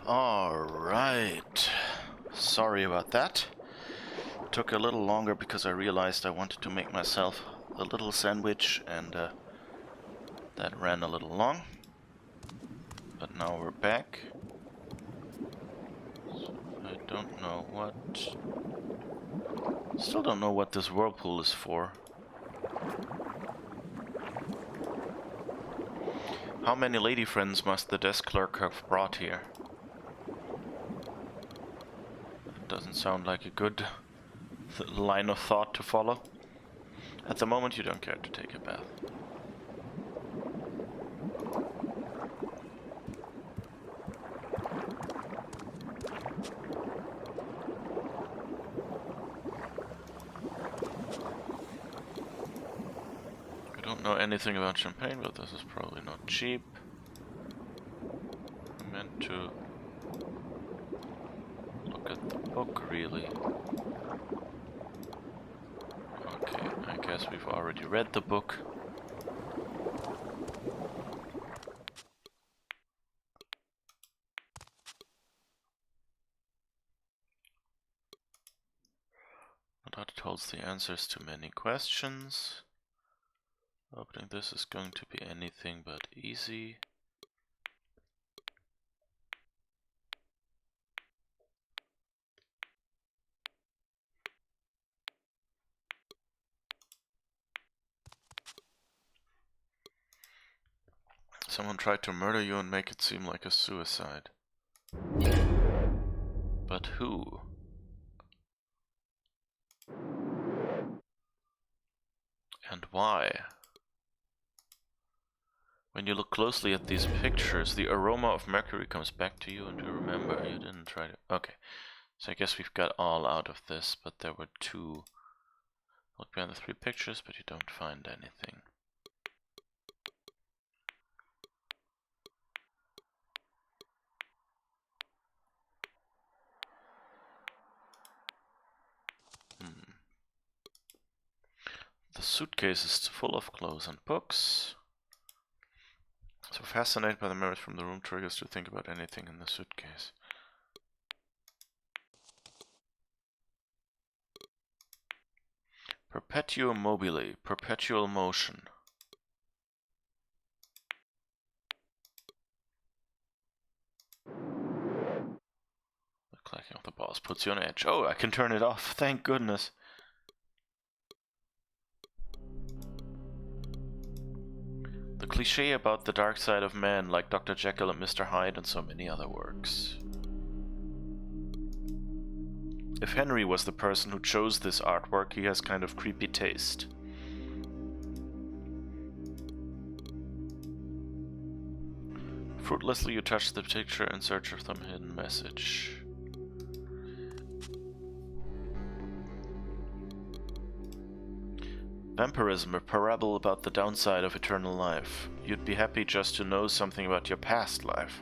Alright. Sorry about that. Took a little longer because I realized I wanted to make myself a little sandwich and that ran a little long. But now we're back. So I don't know what... Still don't know what this whirlpool is for. How many lady friends must the desk clerk have brought here? That doesn't sound like a good line of thought to follow. At the moment you don't care to take a bath. I don't know anything about champagne, but this is probably not cheap. I meant to look at the book, really. Okay, I guess we've already read the book. That holds the answers to many questions. Opening this is going to be anything but easy. Someone tried to murder you and make it seem like a suicide. But who? And why? When you look closely at these pictures, the aroma of mercury comes back to you and you remember you didn't try to... Okay, so I guess we've got all out of this, but there were two. Look behind the three pictures, but you don't find anything. The suitcase is full of clothes and books. So fascinated by the memories from the room triggers to think about anything in the suitcase. Perpetuum mobile, perpetual motion. The clacking of the balls puts you on edge. Oh, I can turn it off, thank goodness. The cliché about the dark side of man, like Dr. Jekyll and Mr. Hyde and so many other works. If Henry was the person who chose this artwork, he has kind of creepy taste. Fruitlessly you touch the picture in search of some hidden message. Vampirism, a parable about the downside of eternal life. You'd be happy just to know something about your past life.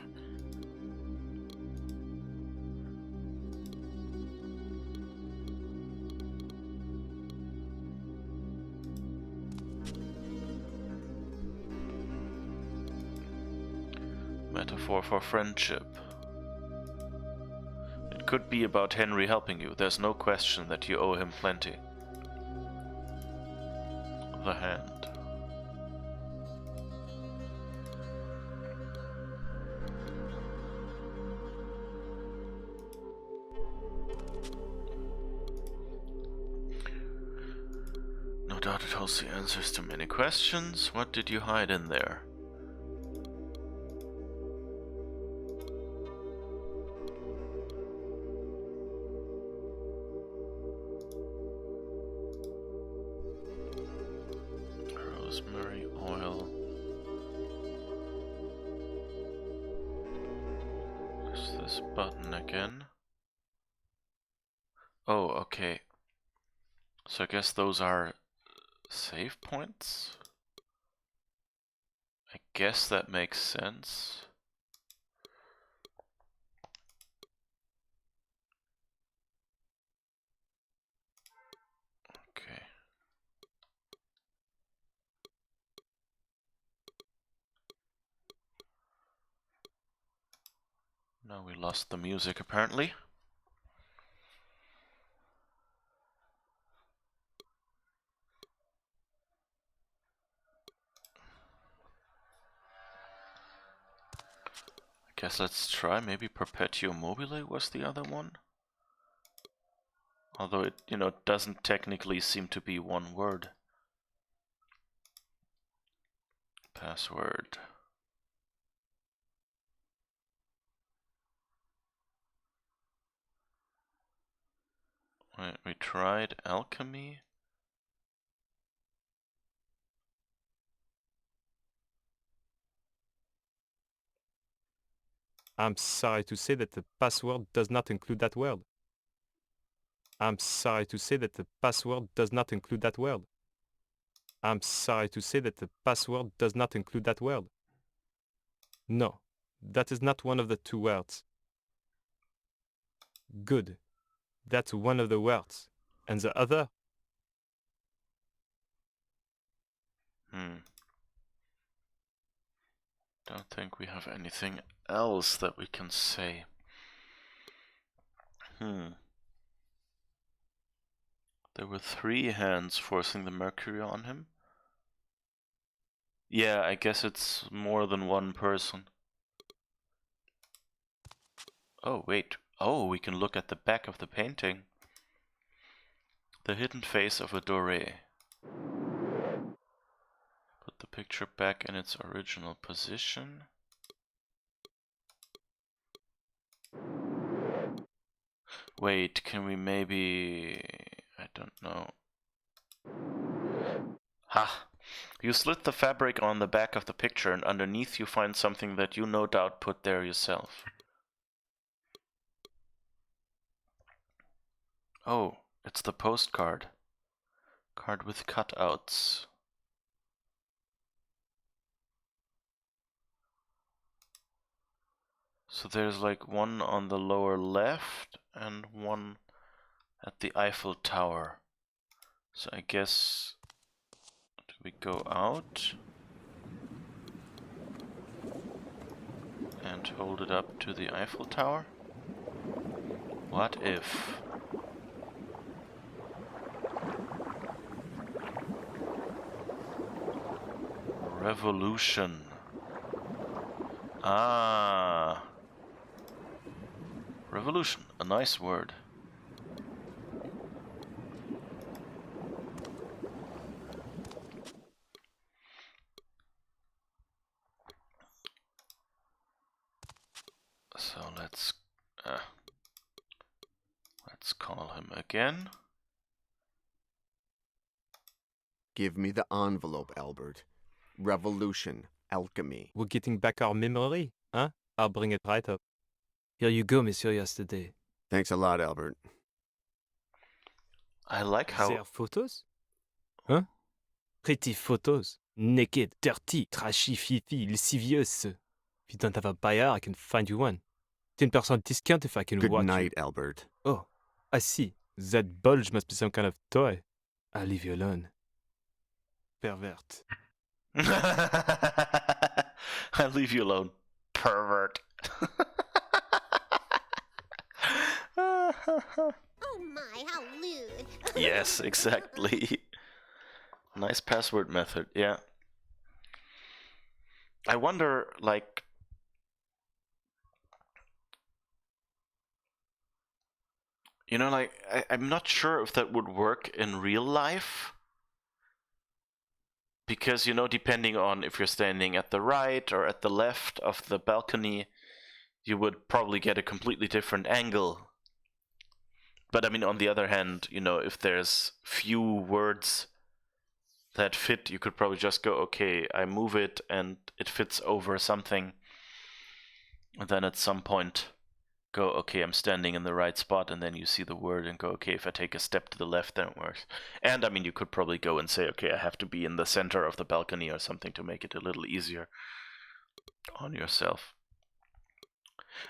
Metaphor for friendship. It could be about Henry helping you. There's no question that you owe him plenty. The hand. No doubt it holds the answers to many questions. What did you hide in there? Rosemary oil. There's this button again. Oh, okay. So I guess those are save points? I guess that makes sense. Okay. Now we lost the music apparently. I guess let's try, maybe Perpetuum mobile was the other one. Although it, doesn't technically seem to be one word. Password. Wait, we tried alchemy. I'm sorry to say that the password does not include that word. I'm sorry to say that the password does not include that word. I'm sorry to say that the password does not include that word. No, that is not one of the two words. Good. That's one of the words. And the other? Don't think we have anything else that we can say. There were 3 hands forcing the mercury on him. Yeah, I guess it's more than one person. Oh, wait. Oh, we can look at the back of the painting. The hidden face of a doré. Put the picture back in its original position. Wait, can we maybe... I don't know. Ha! You slit the fabric on the back of the picture and underneath you find something that you no doubt put there yourself. Oh, it's the postcard. Card with cutouts. So there's like one on the lower left and one at the Eiffel Tower. So I guess... do we go out? And hold it up to the Eiffel Tower? What if... Revolution. Ah. Revolution, a nice word. So let's call him again. Give me the envelope, Albert. Revolution, alchemy. We're getting back our memory, huh? I'll bring it right up. Here you go, Monsieur Yesterday. Thanks a lot, Albert. I like how... Their photos? Huh? Pretty photos. Naked, dirty, trashy, fifi, lascivious. If you don't have a buyer, I can find you one. 10% discount if I can Good watch night, you. Albert. Oh, I see. That bulge must be some kind of toy. I'll leave you alone. Pervert. I'll leave you alone, pervert. Oh my, how lewd. Yes, exactly. Nice password method, yeah. I wonder, like... I'm not sure if that would work in real life. Because, depending on if you're standing at the right or at the left of the balcony, you would probably get a completely different angle. But I mean, on the other hand, if there's few words that fit, you could probably just go, okay, I move it and it fits over something. And then at some point go, okay, I'm standing in the right spot, and then you see the word and go, okay, if I take a step to the left, then it works. And I mean, you could probably go and say, okay, I have to be in the center of the balcony or something to make it a little easier on yourself.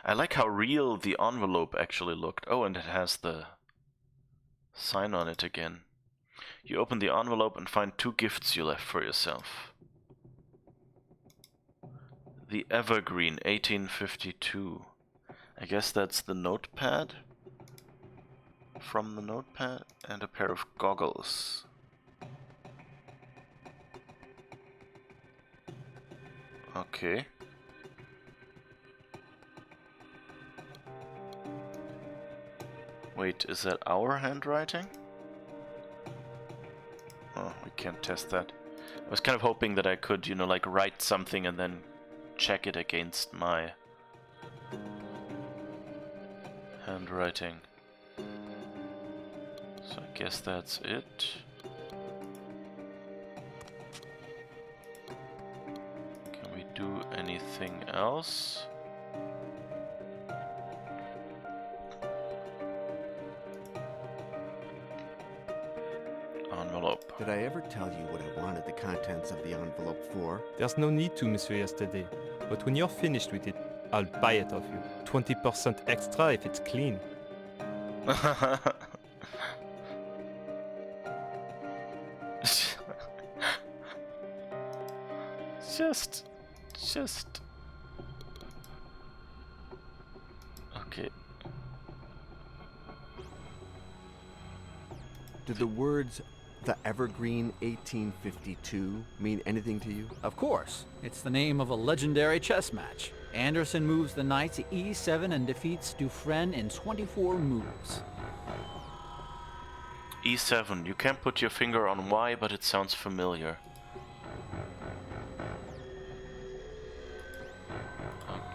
I like how real the envelope actually looked. Oh, and it has the sign on it again. You open the envelope and find 2 gifts you left for yourself. The Evergreen, 1852. I guess that's the notepad. From the notepad, and a pair of goggles. Okay. Wait, is that our handwriting? Oh, we can't test that. I was kind of hoping that I could, you know, like write something and then check it against my handwriting. So I guess that's it. Can we do anything else? Envelope. Did I ever tell you what I wanted the contents of the envelope for? There's no need to, Monsieur Yesterday. But when you're finished with it, I'll buy it off you. 20% extra if it's clean. Just. Okay. Do the words "The Evergreen 1852" mean anything to you? Of course. It's the name of a legendary chess match. Anderson moves the knight to e7 and defeats Dufresne in 24 moves. E7. You can't put your finger on why, but it sounds familiar.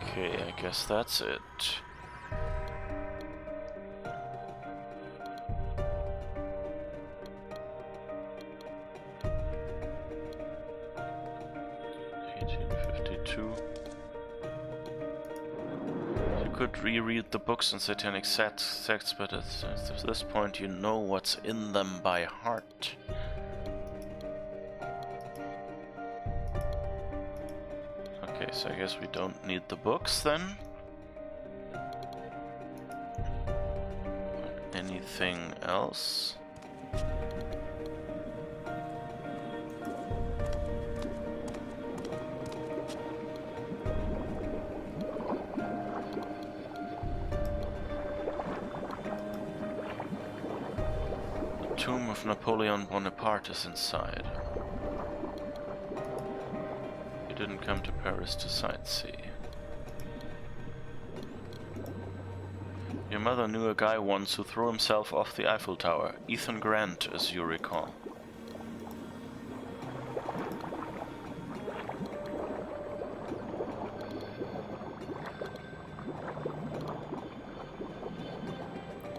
Okay, I guess that's it. You could reread the books on satanic sects, but at this point you know what's in them by heart. Okay, so I guess we don't need the books then. Anything else? The tomb of Napoleon Bonaparte is inside. You didn't come to Paris to sightsee. Your mother knew a guy once who threw himself off the Eiffel Tower. Ethan Grant, as you recall.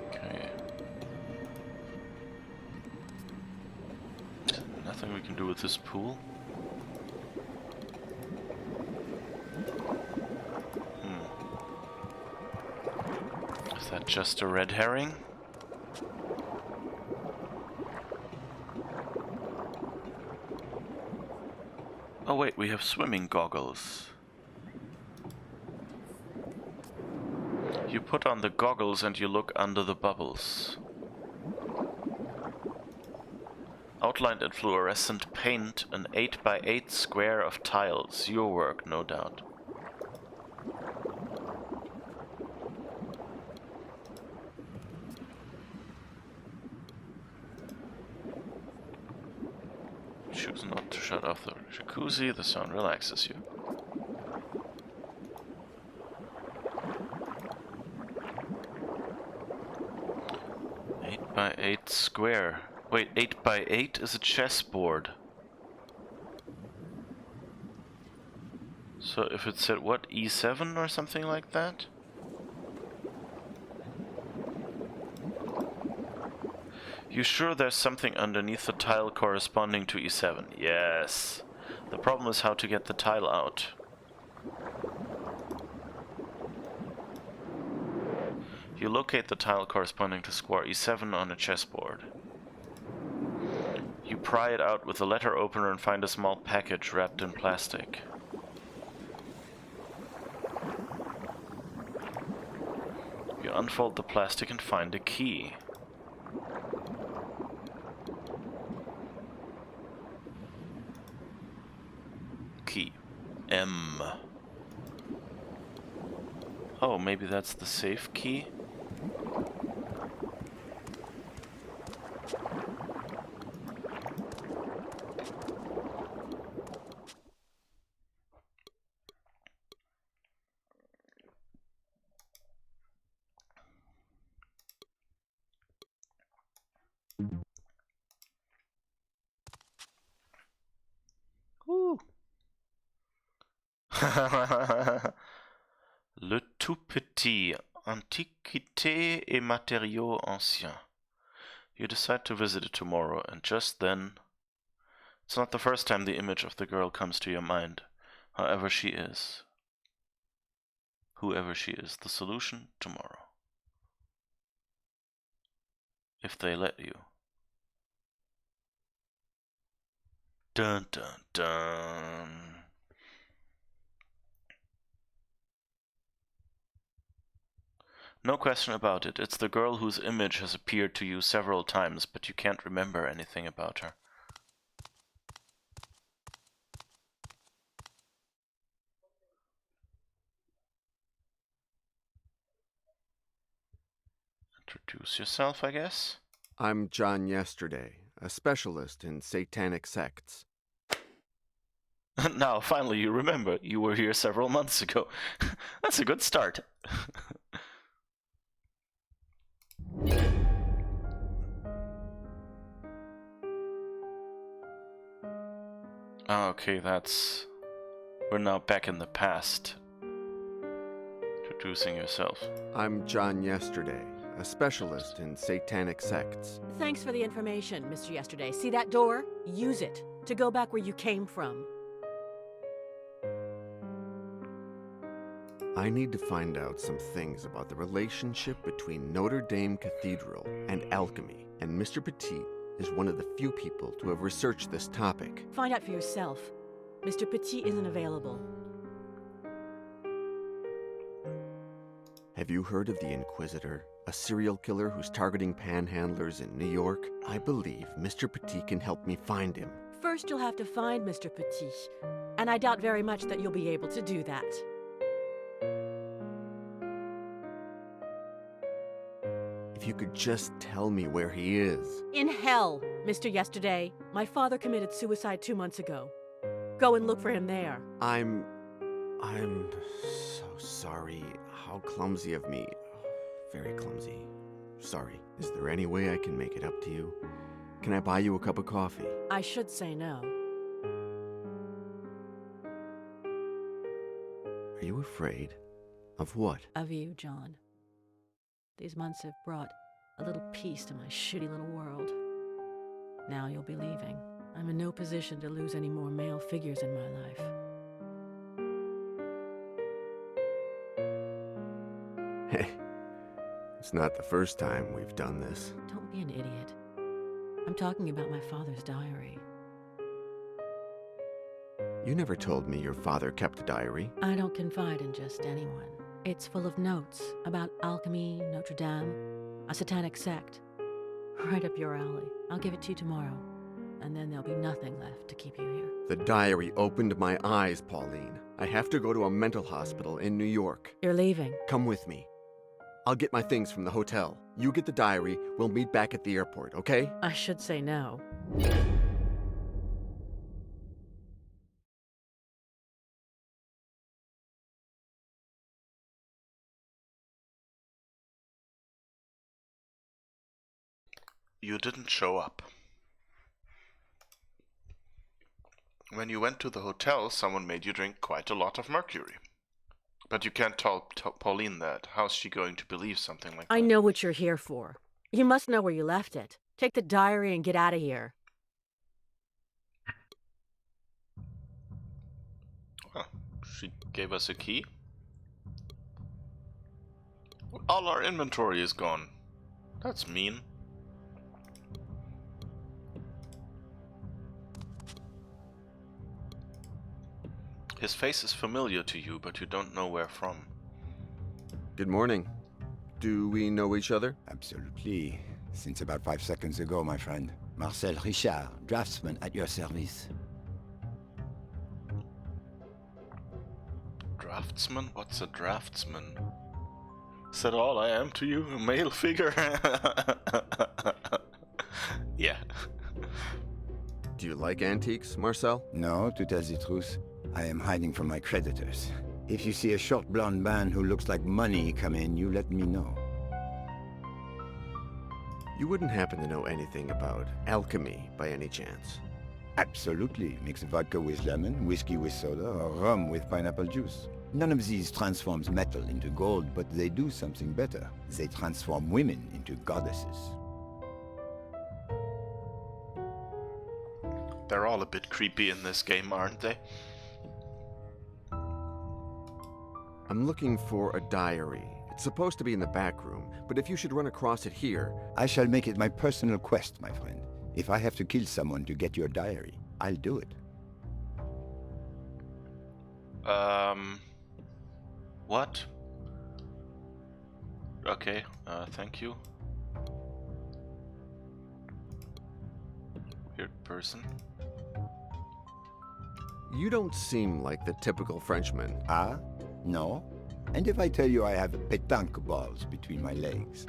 Okay. Nothing we can do with this pool. Is that just a red herring? Oh wait, we have swimming goggles. You put on the goggles and you look under the bubbles. Outlined in fluorescent paint, an 8x8 square of tiles. Your work, no doubt. Choose not to shut off the jacuzzi, the sound relaxes you. 8x8 square. Wait, 8x8 is a chessboard. So if it's at what, E7 or something like that? You sure there's something underneath the tile corresponding to E7? Yes. The problem is how to get the tile out. You locate the tile corresponding to square E7 on a chessboard. You pry it out with a letter opener and find a small package wrapped in plastic. You unfold the plastic and find a key. Key. M. Oh, maybe that's the safe key? Ooh. Le tout petit, antiquités et matériaux anciens. You decide to visit it tomorrow, and just then... It's not the first time the image of the girl comes to your mind, however she is. Whoever she is, the solution tomorrow. If they let you. Dun dun dun. No question about it, it's the girl whose image has appeared to you several times, but you can't remember anything about her. Introduce yourself, I guess? I'm John Yesterday, a specialist in satanic sects. Now, finally you remember, you were here several months ago. That's a good start. Okay, that's... We're now back in the past. Introducing yourself. I'm John Yesterday, a specialist in satanic sects. Thanks for the information, Mr. Yesterday. See that door? Use it to go back where you came from. I need to find out some things about the relationship between Notre Dame Cathedral and alchemy, and Mr. Petit is one of the few people to have researched this topic. Find out for yourself. Mr. Petit isn't available. Have you heard of the Inquisitor, a serial killer who's targeting panhandlers in New York? I believe Mr. Petit can help me find him. First, you'll have to find Mr. Petit, and I doubt very much that you'll be able to do that. If you could just tell me where he is. In hell, Mr. Yesterday. My father committed suicide 2 months ago. Go and look for him there. I'm so sorry. How clumsy of me. Very clumsy. Sorry. Is there any way I can make it up to you? Can I buy you a cup of coffee? I should say no. Are you afraid? Of what? Of you, John. These months have brought a little peace to my shitty little world. Now you'll be leaving. I'm in no position to lose any more male figures in my life. Hey, it's not the first time we've done this. Don't be an idiot. I'm talking about my father's diary. You never told me your father kept a diary. I don't confide in just anyone. It's full of notes about alchemy, Notre Dame, a satanic sect. Right up your alley. I'll give it to you tomorrow, and then there'll be nothing left to keep you here. The diary opened my eyes, Pauline. I have to go to a mental hospital in New York. You're leaving. Come with me. I'll get my things from the hotel. You get the diary. We'll meet back at the airport, okay? I should say no. You didn't show up. When you went to the hotel, someone made you drink quite a lot of mercury. But you can't tell Pauline that. How's she going to believe something like that? I know what you're here for. You must know where you left it. Take the diary and get out of here. Well, she gave us a key. All our inventory is gone. That's mean. His face is familiar to you, but you don't know where from. Good morning. Do we know each other? Absolutely. Since about 5 seconds ago, my friend. Marcel Richard, draftsman at your service. Draftsman? What's a draftsman? Is that all I am to you? A male figure? Yeah. Do you like antiques, Marcel? No, to tell the truth, I am hiding from my creditors. If you see a short blonde man who looks like money come in, you let me know. You wouldn't happen to know anything about alchemy by any chance? Absolutely. Mix vodka with lemon, whiskey with soda, or rum with pineapple juice. None of these transforms metal into gold, but they do something better. They transform women into goddesses. They're all a bit creepy in this game, aren't they? I'm looking for a diary. It's supposed to be in the back room, but if you should run across it here... I shall make it my personal quest, my friend. If I have to kill someone to get your diary, I'll do it. What? Okay, thank you. Weird person. You don't seem like the typical Frenchman. Ah? No? And if I tell you I have pétanque balls between my legs?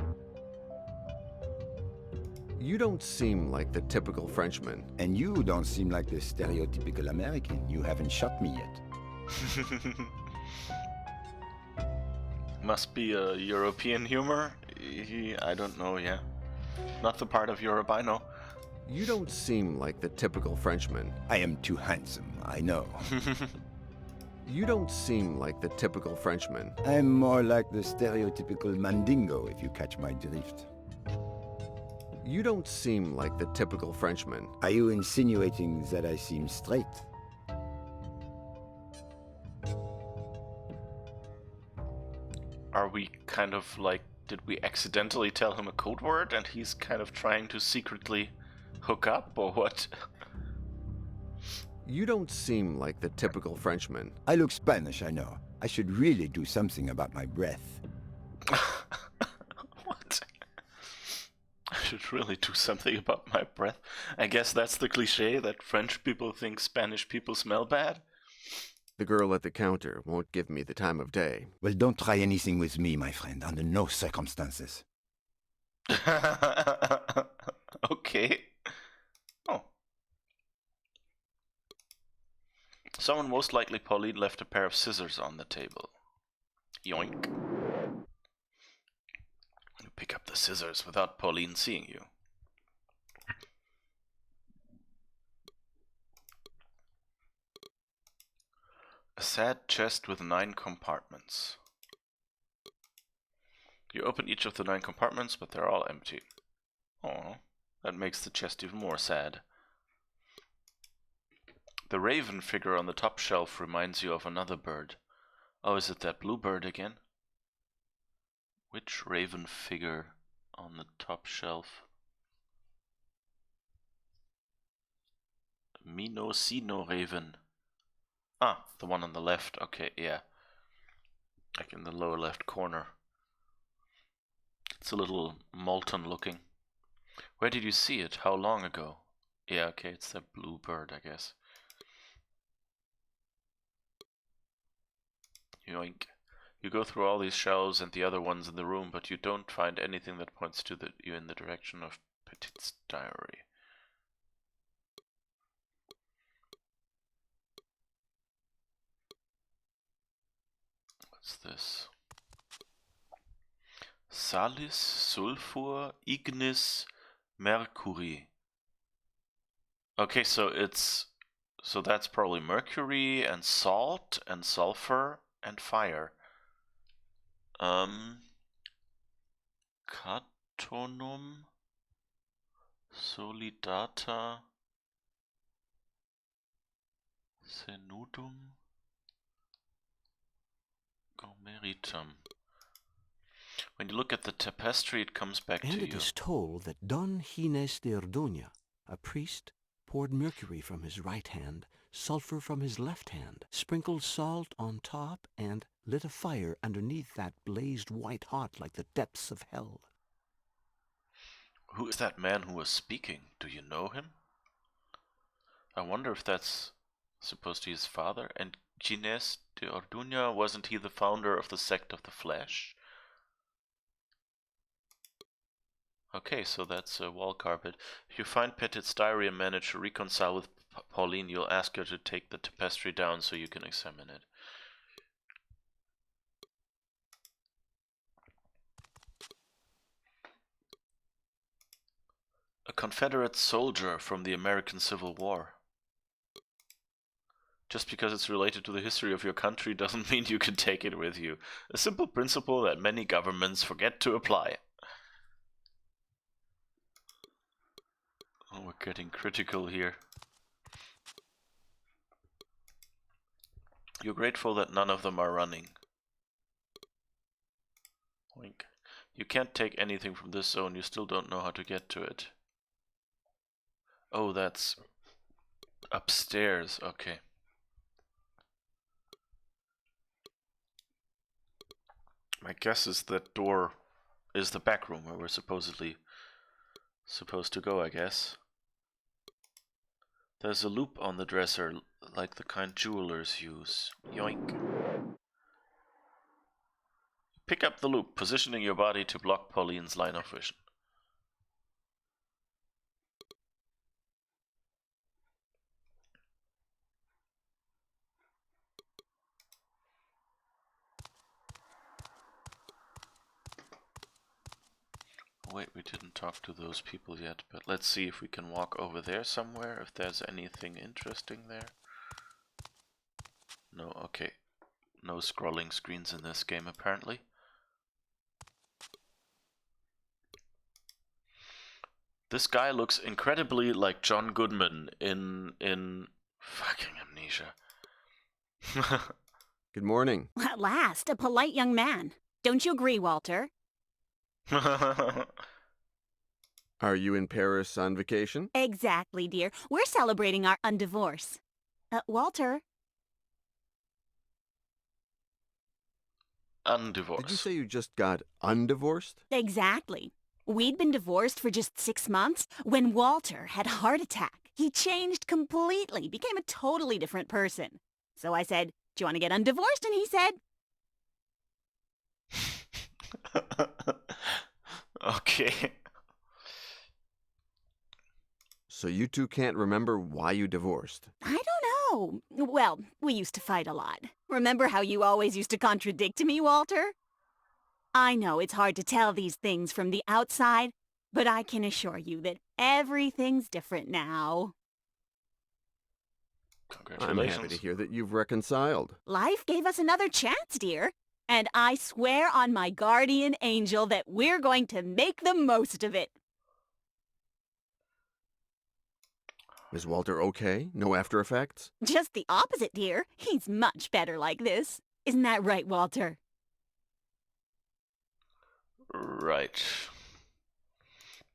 You don't seem like the typical Frenchman. And you don't seem like the stereotypical American. You haven't shot me yet. Must be a European humor? I don't know, yeah. Not the part of Europe I know. You don't seem like the typical Frenchman. I am too handsome, I know. You don't seem like the typical Frenchman. I'm more like the stereotypical Mandingo, if you catch my drift. You don't seem like the typical Frenchman. Are you insinuating that I seem straight? Are we kind of like, did we accidentally tell him a code word and he's kind of trying to secretly hook up, or what? You don't seem like the typical Frenchman. I look Spanish, I know. I should really do something about my breath. What? I should really do something about my breath. I guess that's the cliche, that French people think Spanish people smell bad. The girl at the counter won't give me the time of day. Well, don't try anything with me, my friend, under no circumstances. Okay. Oh. Someone, most likely Pauline, left a pair of scissors on the table. Yoink. You pick up the scissors without Pauline seeing you. A sad chest with 9 compartments. You open each of the 9 compartments, but they're all empty. Oh, that makes the chest even more sad. The raven figure on the top shelf reminds you of another bird. Oh, is it that blue bird again? Which raven figure on the top shelf? Minosino raven. Ah, the one on the left. Okay, yeah. Like in the lower left corner. It's a little molten looking. Where did you see it? How long ago? Yeah, okay, it's that blue bird, I guess. Yoink. You go through all these shelves and the other ones in the room, but you don't find anything that points to you in the direction of Petit's diary. What's this? Salis, sulfur, ignis, mercury. Okay, so that's probably mercury and salt and sulfur and fire. Catonum, solidata, senudum, gomeritum. When you look at the tapestry, it comes back And to it you. is told that Don Gines de Ordoña, a priest, poured mercury from his right hand, sulfur from his left hand, sprinkled salt on top, and lit a fire underneath that blazed white hot like the depths of hell. Who is that man who was speaking? Do you know him? I wonder if that's supposed to be his father. And Gines de Orduña, wasn't he the founder of the sect of the Flesh? Okay, so that's a wall carpet. If you find Petit's diary and manage to reconcile with Pauline, you'll ask her to take the tapestry down so you can examine it. A Confederate soldier from the American Civil War. Just because it's related to the history of your country doesn't mean you can take it with you. A simple principle that many governments forget to apply. Oh, we're getting critical here. You're grateful that none of them are running. Wink. You can't take anything from this zone, you still don't know how to get to it. Oh, that's upstairs, okay. My guess is that door is the back room where we're supposed to go, I guess. There's a loop on the dresser, like the kind jewelers use. Yoink. Pick up the loop, positioning your body to block Pauline's line of vision. Wait, we didn't talk to those people yet, but let's see if we can walk over there somewhere, if there's anything interesting there. No, okay. No scrolling screens in this game, apparently. This guy looks incredibly like John Goodman in fucking Amnesia. Good morning. At last, a polite young man. Don't you agree, Walter? Are you in Paris on vacation? Exactly, dear. We're celebrating our undivorce. Walter? Undivorced. Did you say you just got undivorced? Exactly. We'd been divorced for just 6 months when Walter had a heart attack. He changed completely, became a totally different person. So I said, do you want to get undivorced? And he said... Okay. So you two can't remember why you divorced? I don't know. Well, we used to fight a lot. Remember how you always used to contradict me, Walter? I know it's hard to tell these things from the outside, but I can assure you that everything's different now. I'm Congratulations. happy to hear that you've reconciled. Life gave us another chance, dear. And I swear on my guardian angel that we're going to make the most of it. Is Walter okay? No after effects? Just the opposite, dear. He's much better like this. Isn't that right, Walter? Right.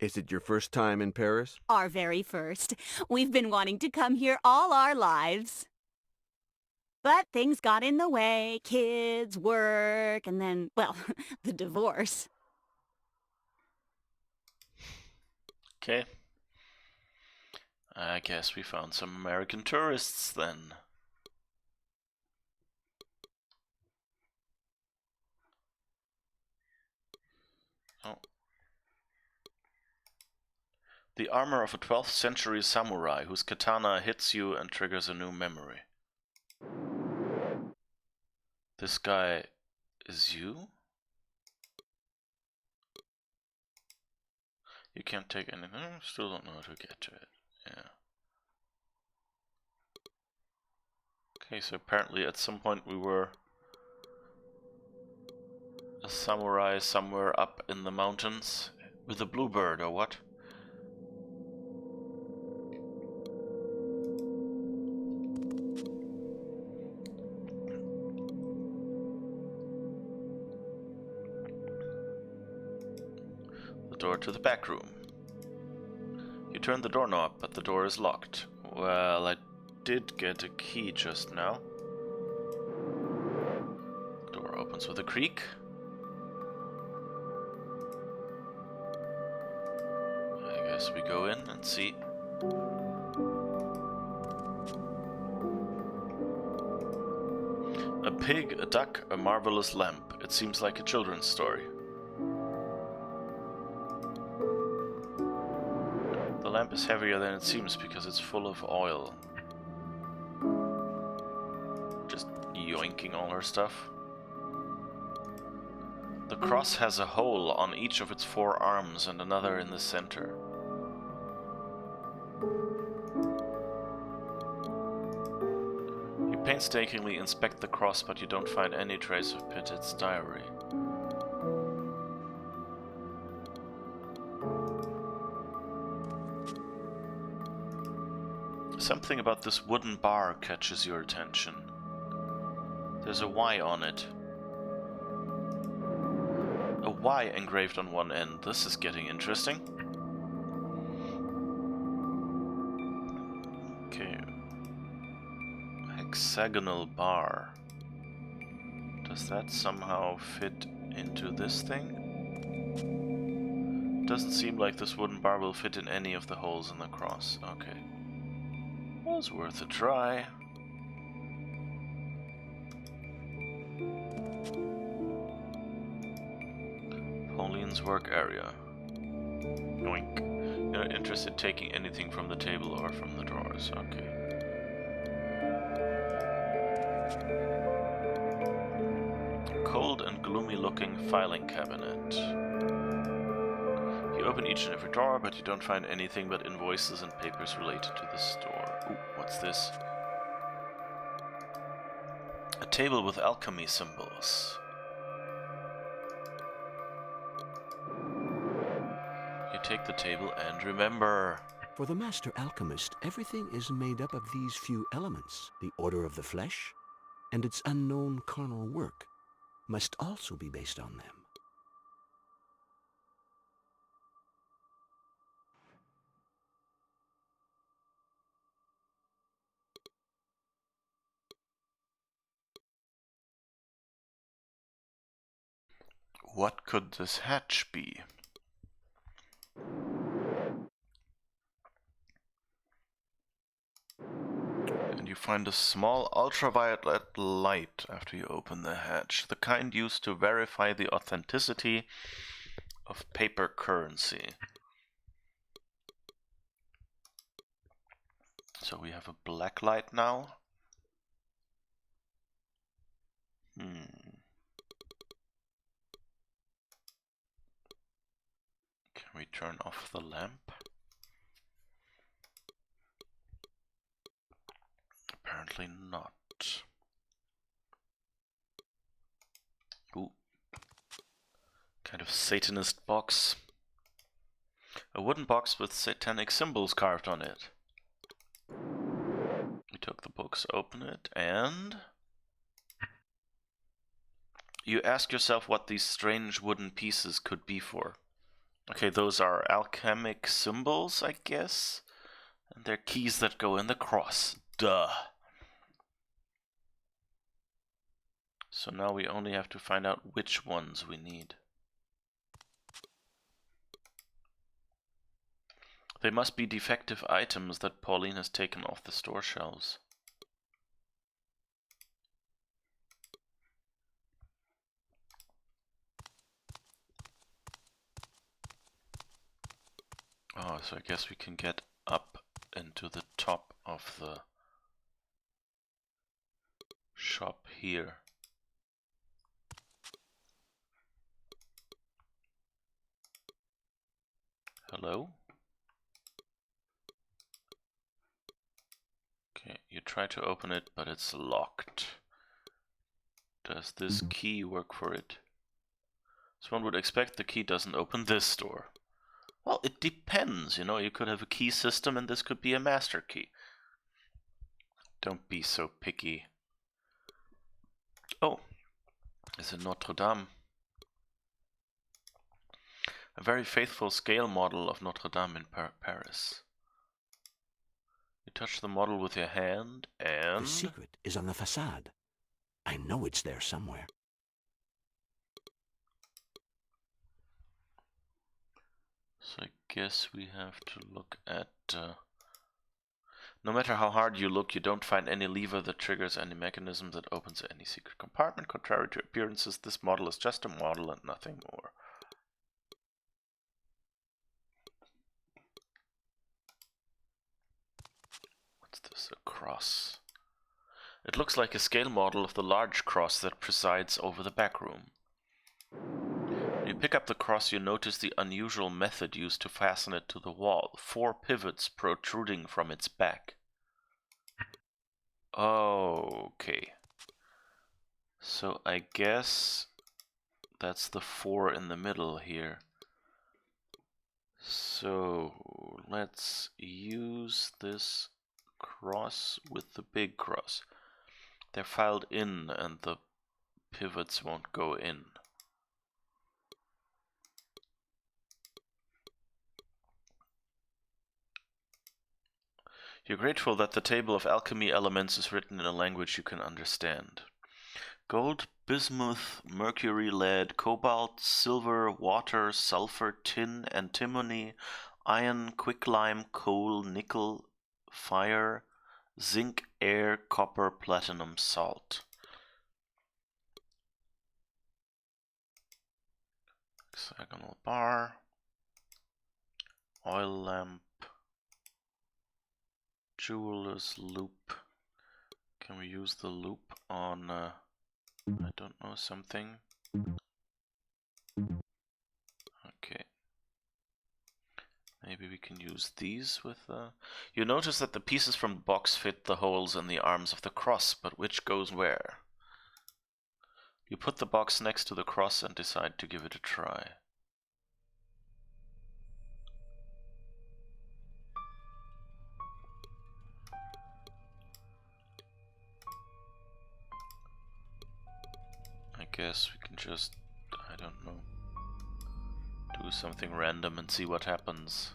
Is it your first time in Paris? Our very first. We've been wanting to come here all our lives. But things got in the way. Kids, work, and then, well, the divorce. Okay. I guess we found some American tourists then. Oh. The armor of a 12th century samurai whose katana hits you and triggers a new memory. This guy is you? You can't take anything. Still don't know how to get to it. Yeah. Okay, so apparently at some point we were a samurai somewhere up in the mountains with a bluebird, or what? The door to the back room. You turn the doorknob, but the door is locked. Well, I did get a key just now. Door opens with a creak. I guess we go in and see. A pig, a duck, a marvelous lamp. It seems like a children's story. lamp is heavier than it seems because it's full of oil. Just yoinking all her stuff. The cross has a hole on each of its 4 arms and another in the center. You painstakingly inspect the cross, but you don't find any trace of Petit's diary. Something about this wooden bar catches your attention. There's a Y on it. A Y engraved on one end. This is getting interesting. Okay. Hexagonal bar. Does that somehow fit into this thing? Doesn't seem like this wooden bar will fit in any of the holes in the cross. Okay. Was worth a try. Pauline's work area. Yoink. You're not interested in taking anything from the table or from the drawers. Okay. Cold and gloomy looking filing cabinet. You open each and every drawer, but you don't find anything but invoices and papers related to the store. Ooh, what's this? A table with alchemy symbols. You take the table and remember. For the master alchemist, everything is made up of these few elements. The order of the flesh and its unknown carnal work must also be based on them. What could this hatch be? And you find a small ultraviolet light after you open the hatch, the kind used to verify the authenticity of paper currency. So we have a black light now. Can we turn off the lamp? Apparently not. Ooh. Kind of Satanist box. A wooden box with satanic symbols carved on it. We took the books, open it, and you ask yourself what these strange wooden pieces could be for. Okay, those are alchemic symbols, I guess. And they're keys that go in the cross. Duh. So now we only have to find out which ones we need. They must be defective items that Pauline has taken off the store shelves. Oh, so I guess we can get up into the top of the shop here. Hello? Okay, you try to open it, but it's locked. Does this key work for it? So one would expect the key doesn't open this door. Well, it depends, you know, you could have a key system and this could be a master key. Don't be so picky. Oh, it's in Notre Dame. A very faithful scale model of Notre Dame in Paris. You touch the model with your hand and... The secret is on the facade. I know it's there somewhere. So I guess we have to look at... No matter how hard you look, you don't find any lever that triggers any mechanism that opens any secret compartment. Contrary to appearances, this model is just a model and nothing more. cross. It looks like a scale model of the large cross that presides over the back room. When you pick up the cross, you notice the unusual method used to fasten it to the wall. 4 pivots protruding from its back. Okay. So I guess that's the 4 in the middle here. So let's use this cross with the big cross. They're filed in and the pivots won't go in. You're grateful that the table of alchemy elements is written in a language you can understand. Gold, bismuth, mercury, lead, cobalt, silver, water, sulfur, tin, antimony, iron, quicklime, coal, nickel, fire, zinc, air, copper, platinum, salt. Hexagonal bar, oil lamp, jeweler's loop. Can we use the loop on, I don't know, something? Okay. Maybe we can use these with You notice that the pieces from the box fit the holes in the arms of the cross, but which goes where? You put the box next to the cross and decide to give it a try. I guess we can just, I don't know, do something random and see what happens.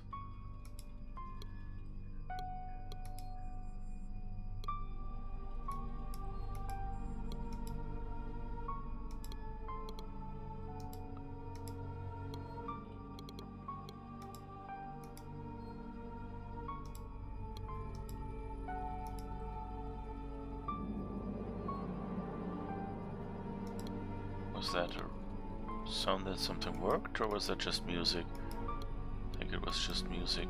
Was that a sound that something worked, or was that just music? I think it was just music.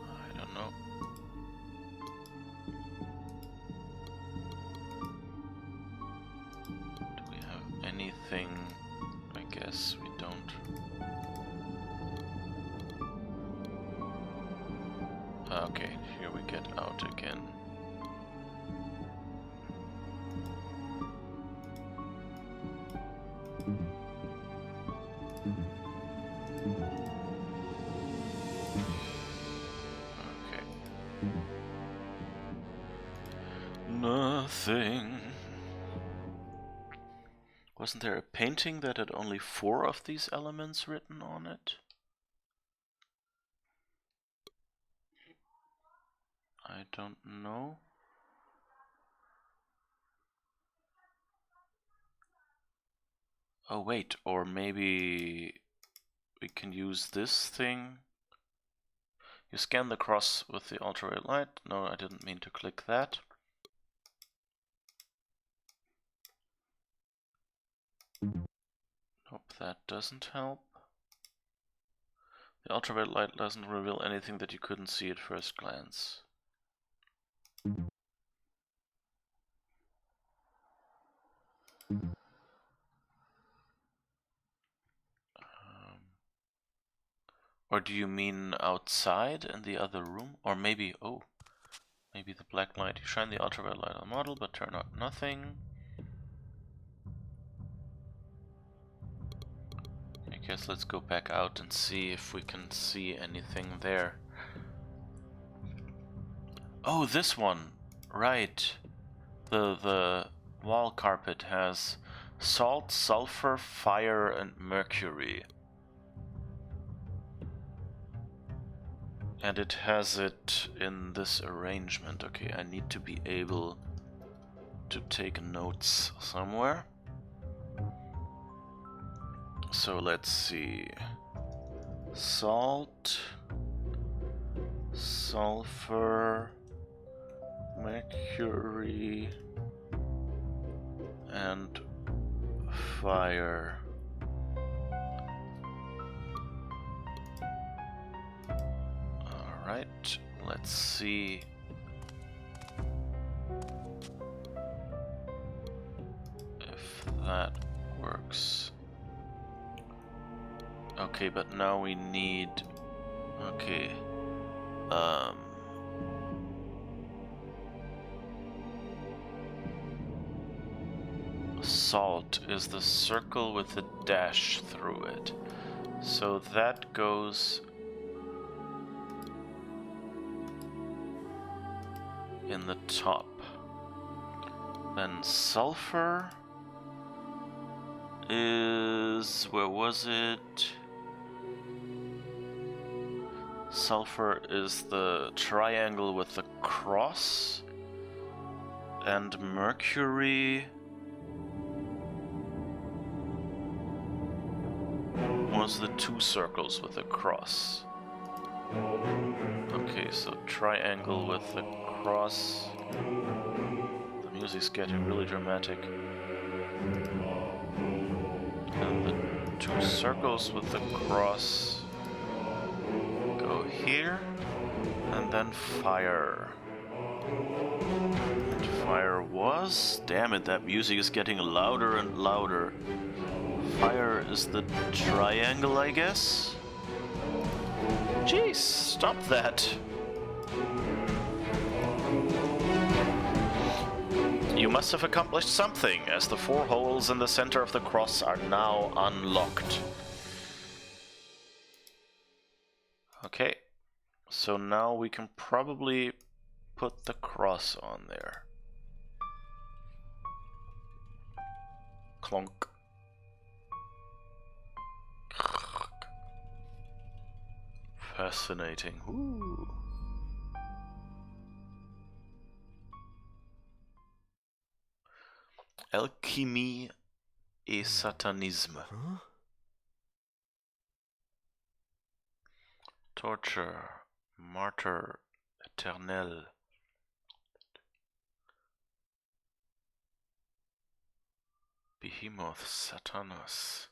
I don't know. Do we have anything? I guess we don't. Okay, here we get out again. Okay. Nothing. Wasn't there a painting that had only 4 of these elements written on it? I don't know. Oh wait, or maybe we can use this thing. You scan the cross with the ultraviolet light. No, I didn't mean to click that. Nope, that doesn't help. The ultraviolet light doesn't reveal anything that you couldn't see at first glance. Or do you mean outside in the other room? Or maybe, oh, maybe the black light. You shine the ultraviolet light on the model, but turn out nothing. I guess let's go back out and see if we can see anything there. Oh, this one, right. The wall carpet has salt, sulfur, fire, and mercury. And it has it in this arrangement. Okay, I need to be able to take notes somewhere. So let's see. Salt, sulfur, mercury, and fire. Alright, let's see. If that works. Okay, but now we need... Okay. Salt is the circle with a dash through it. So that goes in the top. Then sulfur is... where was it? Sulfur is the triangle with the cross. And mercury was the two circles with the cross. Okay, so triangle with the cross. The music's getting really dramatic. And the two circles with the cross go here, and then fire. And fire was... Damn it, that music is getting louder and louder. Fire is the triangle, I guess? Jeez, stop that. You must have accomplished something, as the 4 holes in the center of the cross are now unlocked. Okay, so now we can probably put the cross on there. Clonk. Fascinating. Ooh. Alchimie et satanisme. Huh? Torture, martyr, éternel. Behemoth, Satanas.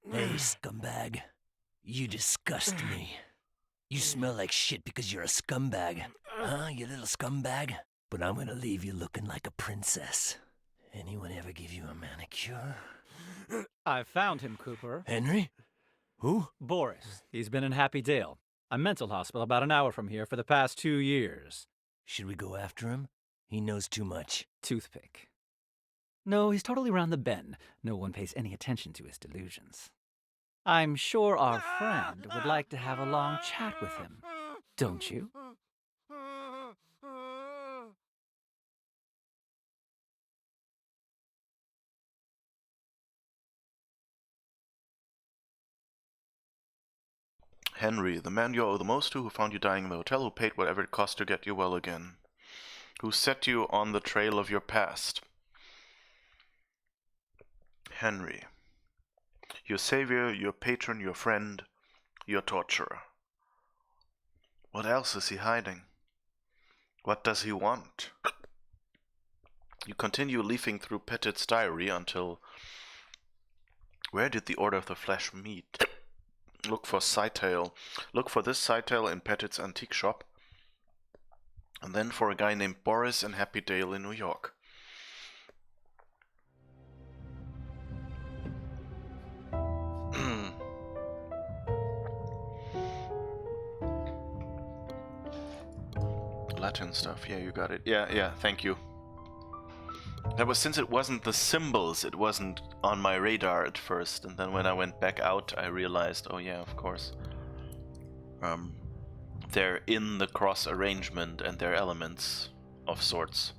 Hey, scumbag. You disgust me. You smell like shit because you're a scumbag. Huh, you little scumbag? But I'm gonna leave you looking like a princess. Anyone ever give you a manicure? I found him, Cooper. Henry? Who? Boris. He's been in Happy Dale, a mental hospital about an hour from here for the past 2 years. Should we go after him? He knows too much. Toothpick. No, he's totally round the bend. No one pays any attention to his delusions. I'm sure our friend would like to have a long chat with him. Don't you? Henry, the man you owe the most to, who found you dying in the hotel, who paid whatever it cost to get you well again. Who set you on the trail of your past. Henry. Your savior, your patron, your friend, your torturer. What else is he hiding? What does he want? You continue leafing through Petit's diary until... Where did the Order of the Flesh meet? Look for Sightale. Look for this Sightale in Petit's antique shop. And then for a guy named Boris in Happy Dale in New York. Latin stuff, yeah, you got it. Yeah, thank you. That was since it wasn't the symbols, it wasn't on my radar at first, and then when I went back out, I realized, oh yeah, of course. They're in the cross arrangement and they're elements of sorts.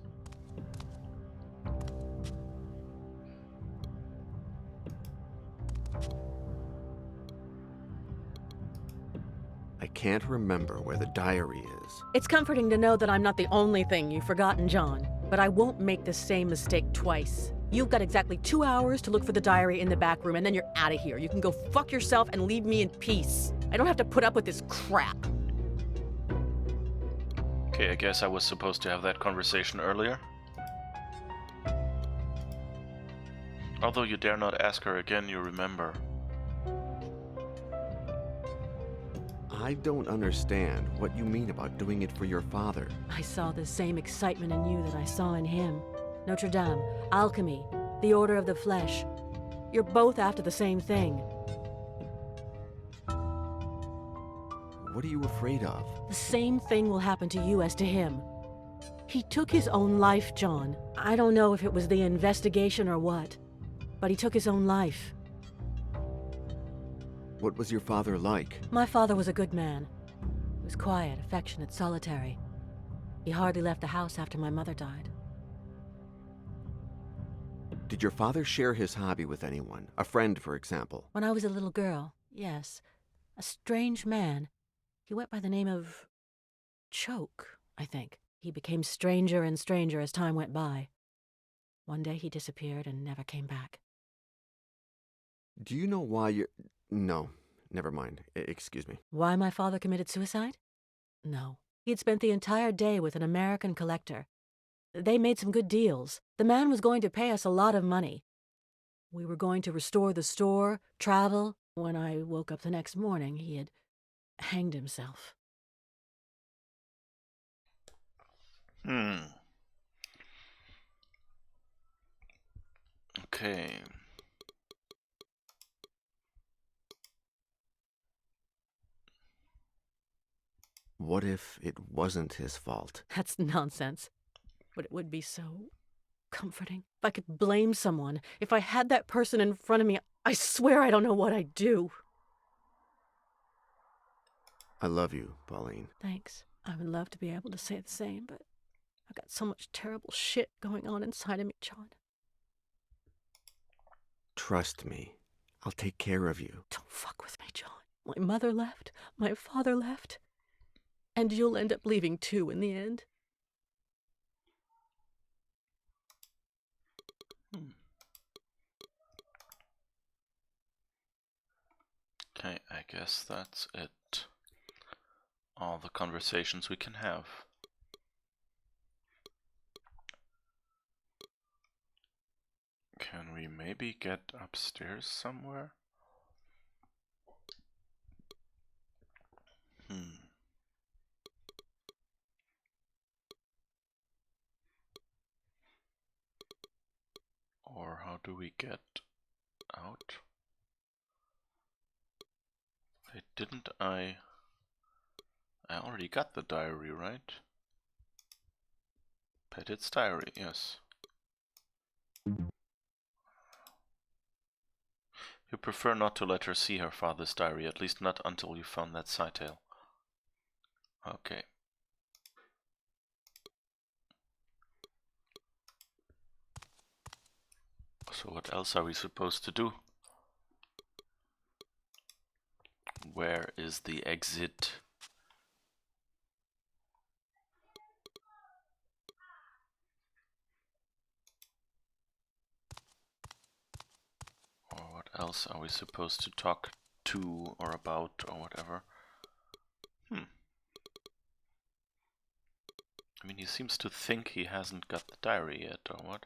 I can't remember where the diary is. It's comforting to know that I'm not the only thing you've forgotten, John. But I won't make the same mistake twice. You've got exactly 2 hours to look for the diary in the back room, and then you're out of here. You can go fuck yourself and leave me in peace. I don't have to put up with this crap. Okay, I guess I was supposed to have that conversation earlier. Although you dare not ask her again, you remember. I don't understand what you mean about doing it for your father. I saw the same excitement in you that I saw in him. Notre Dame, alchemy, the Order of the Flesh. You're both after the same thing. What are you afraid of? The same thing will happen to you as to him. He took his own life, John. I don't know if it was the investigation or what, but he took his own life. What was your father like? My father was a good man. He was quiet, affectionate, solitary. He hardly left the house after my mother died. Did your father share his hobby with anyone? A friend, for example? When I was a little girl, yes. A strange man. He went by the name of Choke, I think. He became stranger and stranger as time went by. One day he disappeared and never came back. Do you know why you're... No, never mind. Excuse me. Why my father committed suicide? No. He had spent the entire day with an American collector. They made some good deals. The man was going to pay us a lot of money. We were going to restore the store, travel. When I woke up the next morning, he had hanged himself. Okay. What if it wasn't his fault? That's nonsense. But it would be so comforting. If I could blame someone, if I had that person in front of me, I swear I don't know what I'd do. I love you, Pauline. Thanks. I would love to be able to say the same, but I've got so much terrible shit going on inside of me, John. Trust me. I'll take care of you. Don't fuck with me, John. My mother left, my father left, and you'll end up leaving too in the end. Okay, I guess that's it. All the conversations we can have. Can we maybe get upstairs somewhere? Or how do we get out? Wait, didn't I already got the diary, right? Petit's diary, yes. You prefer not to let her see her father's diary, at least not until you found that Scytale. Okay. So what else are we supposed to do? Where is the exit? Or what else are we supposed to talk to or about or whatever? I mean, he seems to think he hasn't got the diary yet, or what?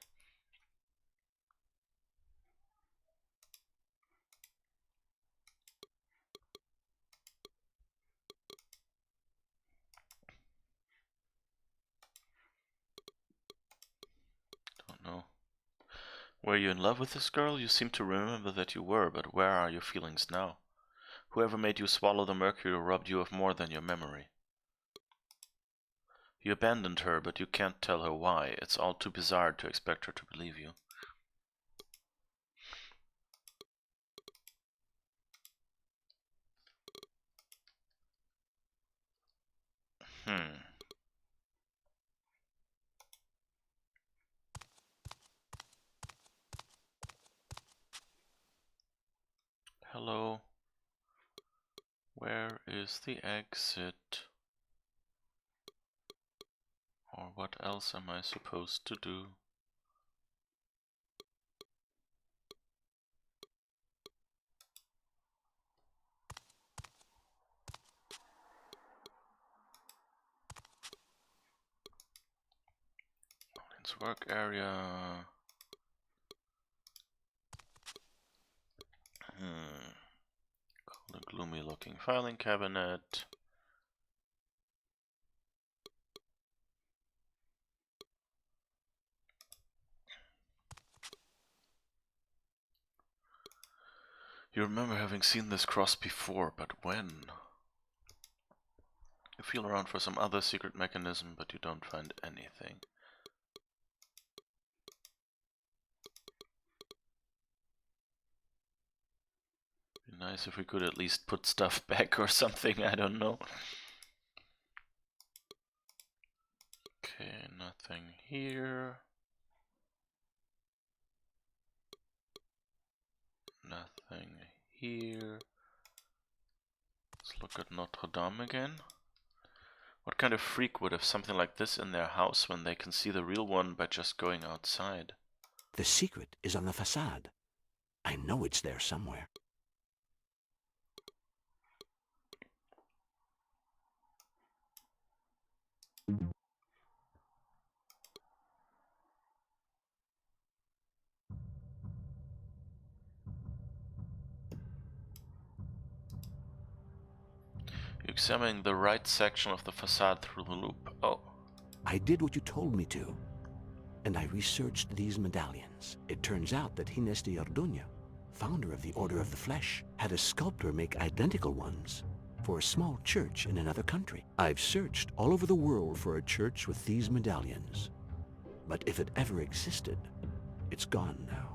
Don't know. Were you in love with this girl? You seem to remember that you were, but where are your feelings now? Whoever made you swallow the mercury robbed you of more than your memory. You abandoned her, but you can't tell her why. It's all too bizarre to expect her to believe you. Hello. Where is the exit? Or what else am I supposed to do? It's work area. Cool and gloomy looking filing cabinet. You remember having seen this cross before, but when? You feel around for some other secret mechanism, but you don't find anything. Be nice if we could at least put stuff back or something, I don't know. Okay, nothing here. Nothing here. Let's look at Notre Dame again. What kind of freak would have something like this in their house when they can see the real one by just going outside? The secret is on the facade. I know it's there somewhere. You're examining the right section of the facade through the loop. Oh. I did what you told me to, and I researched these medallions. It turns out that Gines de Orduña, founder of the Order of the Flesh, had a sculptor make identical ones for a small church in another country. I've searched all over the world for a church with these medallions, but if it ever existed, it's gone now.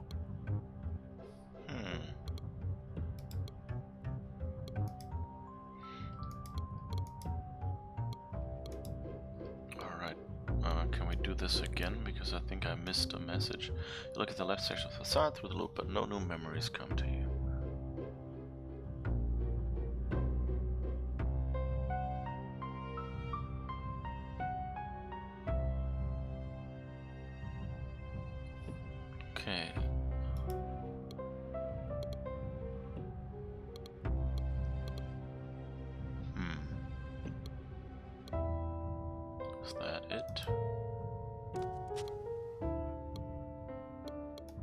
Can we do this again? Because I think I missed a message. You look at the left section of the facade through the loop, but no new memories come to you. Okay. Is that it?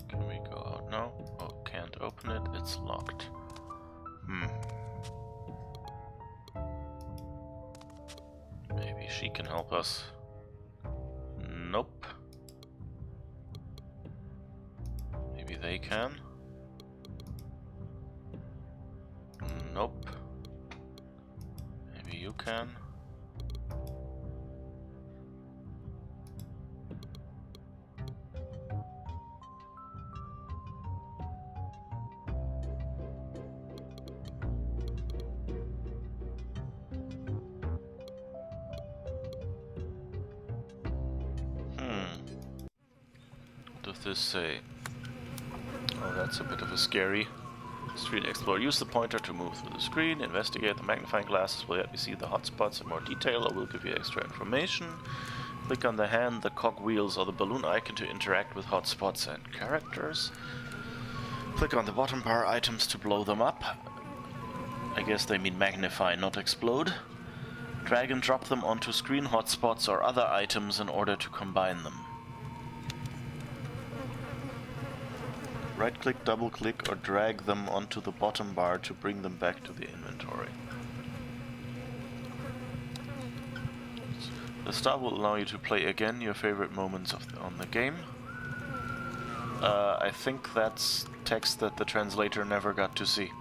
Can we go out now? Oh, can't open it. It's locked. Maybe she can help us. Nope. Maybe they can. Nope. Maybe you can. What does this say? Oh, that's a bit of a scary. Street Explorer. Use the pointer to move through the screen. Investigate the magnifying glasses will let you see the hotspots in more detail or will give you extra information. Click on the hand, the cog wheels, or the balloon icon to interact with hotspots and characters. Click on the bottom bar items to blow them up. I guess they mean magnify, not explode. Drag and drop them onto screen hotspots or other items in order to combine them. Right-click, double-click, or drag them onto the bottom bar to bring them back to the inventory. The star will allow you to play again your favorite moments on the game. I think that's text that the translator never got to see.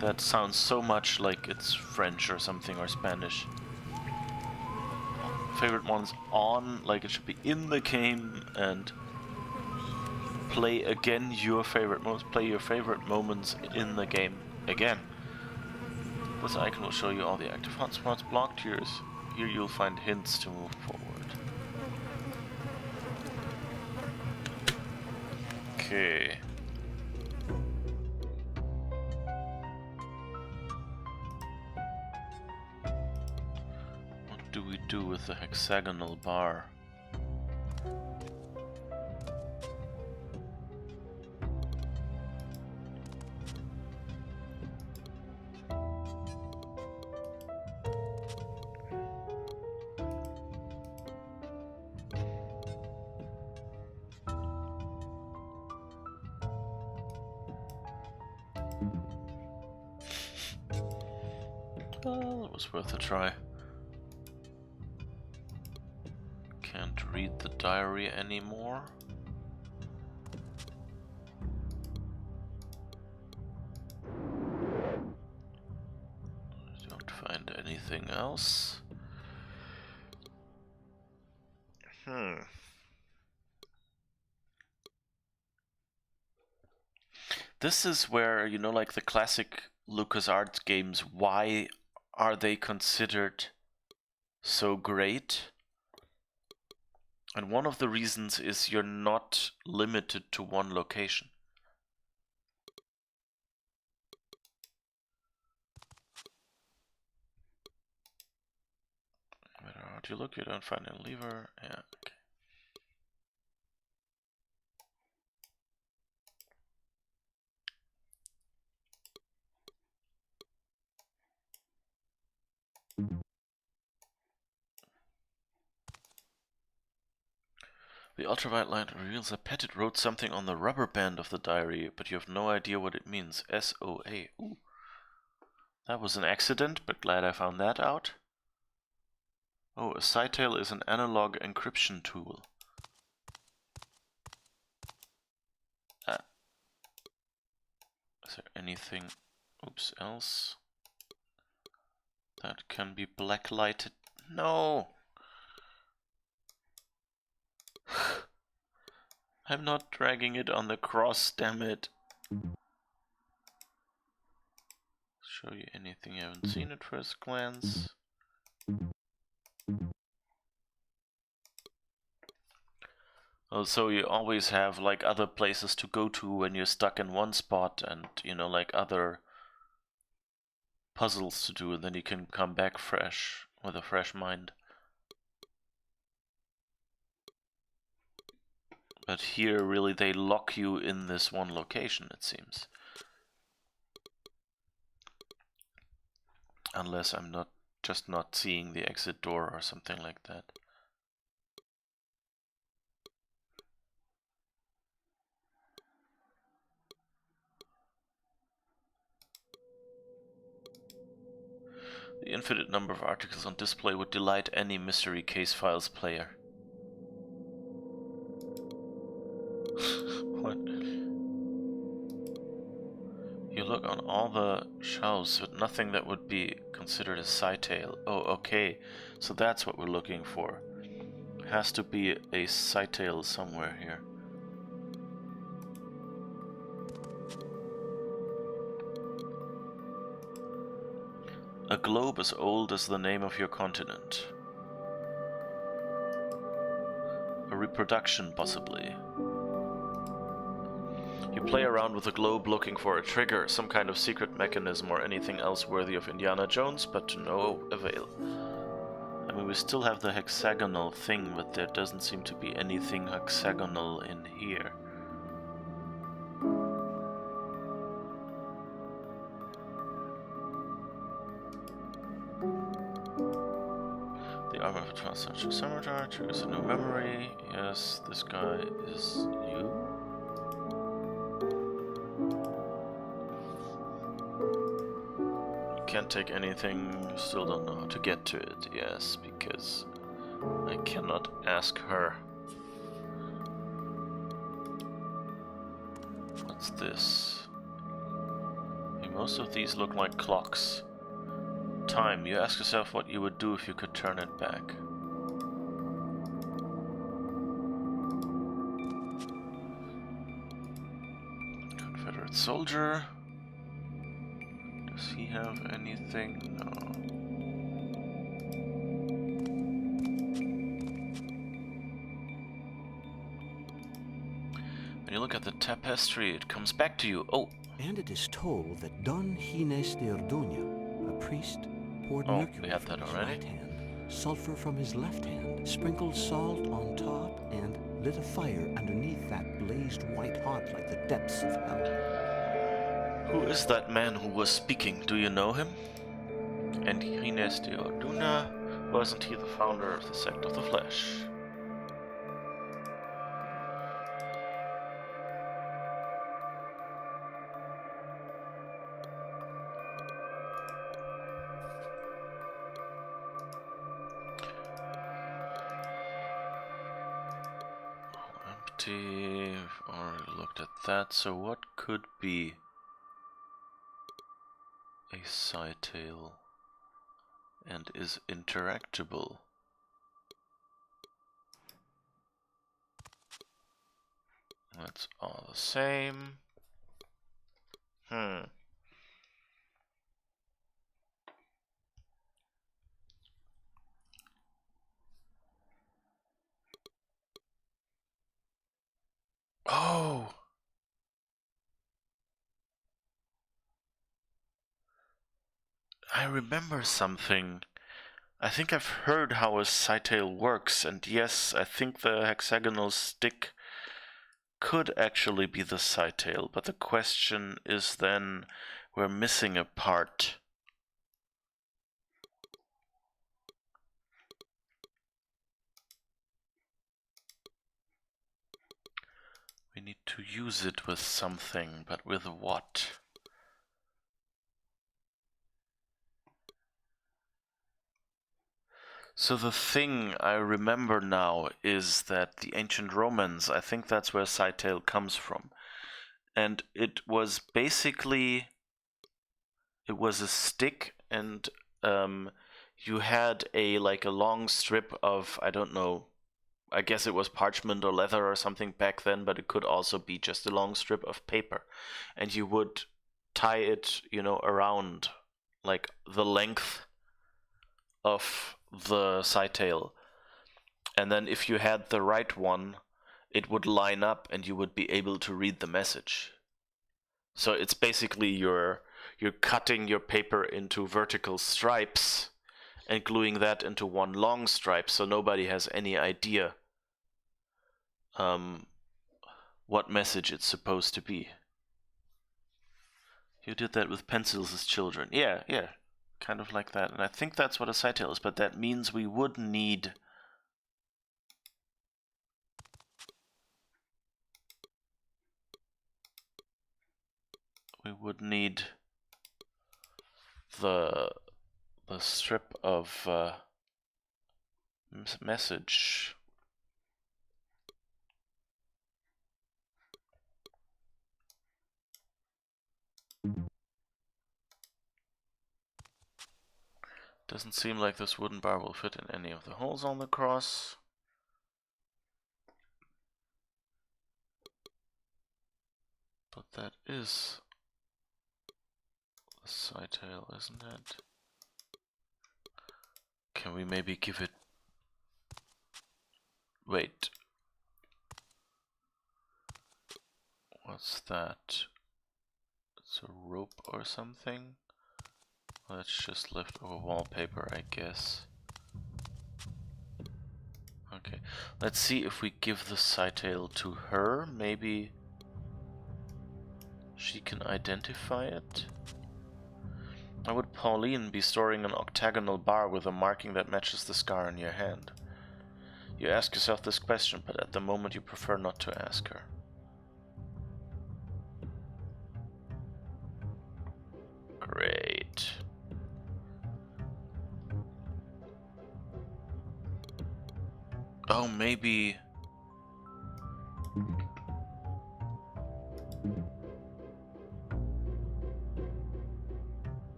That sounds so much like it's French or something, or Spanish. Favorite ones on, like it should be in the game, and play again your favorite moments. Play your favorite moments in the game again. This icon will show you all the active hotspots blocked. Here you'll find hints to move forward. Okay. What do we do with the hexagonal bar? Well, it was worth a try. Can't read the diary anymore. Don't find anything else. This is where, you know, like the classic LucasArts games, why are they considered so great? And one of the reasons is you're not limited to one location. No matter how you look, you don't find a lever. Yeah, okay. The ultraviolet light reveals that Pettit wrote something on the rubber band of the diary, but you have no idea what it means. SOA. Ooh. That was an accident, but glad I found that out. Oh, a Cytail is an analog encryption tool. Is there anything else that can be blacklighted? No! I'm not dragging it on the cross, damn it. Show you anything you haven't seen at first glance. Also, you always have like other places to go to when you're stuck in one spot, and you know, like other puzzles to do, and then you can come back fresh with a fresh mind. But here, really, they lock you in this one location, it seems. Unless I'm just not seeing the exit door or something like that. The infinite number of articles on display would delight any Mystery Case Files player. What? You look on all the shelves, but nothing that would be considered a Cytail. Oh, okay. So that's what we're looking for. Has to be a Cytail somewhere here. A globe as old as the name of your continent. A reproduction, possibly. You play around with the globe looking for a trigger, some kind of secret mechanism or anything else worthy of Indiana Jones, but to no avail. I mean, we still have the hexagonal thing, but there doesn't seem to be anything hexagonal in here. The armor of a transcendental cemetery triggers a new memory. Yes, this guy is you. Can't take anything, still don't know how to get to it. Yes, because I cannot ask her. What's this? Okay, most of these look like clocks. Time. You ask yourself what you would do if you could turn it back. Confederate soldier. Does he have anything? No. When you look at the tapestry, it comes back to you. Oh! And it is told that Don Gines de Orduña, a priest, poured mercury from his right hand, sulfur from his left hand, sprinkled salt on top, and lit a fire underneath that blazed white hot like the depths of hell. Who is that man who was speaking? Do you know him? And Gines de Orduña, wasn't he the founder of the Sect of the Flesh? City, I've already looked at that, so what could be a Cytale and is interactable? That's all the same. Oh! I remember something. I think I've heard how a Cytale works, and yes, I think the hexagonal stick could actually be the Cytale, but the question is then, we're missing a part. We need to use it with something, but with what? So the thing I remember now is that the ancient Romans, I think that's where Cytale comes from. And it was basically, it was a stick, and you had a long strip of, I don't know, I guess it was parchment or leather or something back then, but it could also be just a long strip of paper. And you would tie it, around like the length of the Cytale. And then if you had the right one, it would line up and you would be able to read the message. So it's basically you're cutting your paper into vertical stripes and gluing that into one long stripe, so nobody has any idea what message it's supposed to be. You did that with pencils as children. Yeah, kind of like that. And I think that's what a Cytale is, but that means we would need the strip of message. Doesn't seem like this wooden bar will fit in any of the holes on the cross. But that is the Cytale, isn't it? Can we maybe give it... Wait. What's that? It's a rope or something? Let's just lift over wallpaper, I guess. Okay, let's see if we give the Cytale to her. Maybe she can identify it. How would Pauline be storing an octagonal bar with a marking that matches the scar on your hand? You ask yourself this question, but at the moment you prefer not to ask her. Great. Oh, maybe...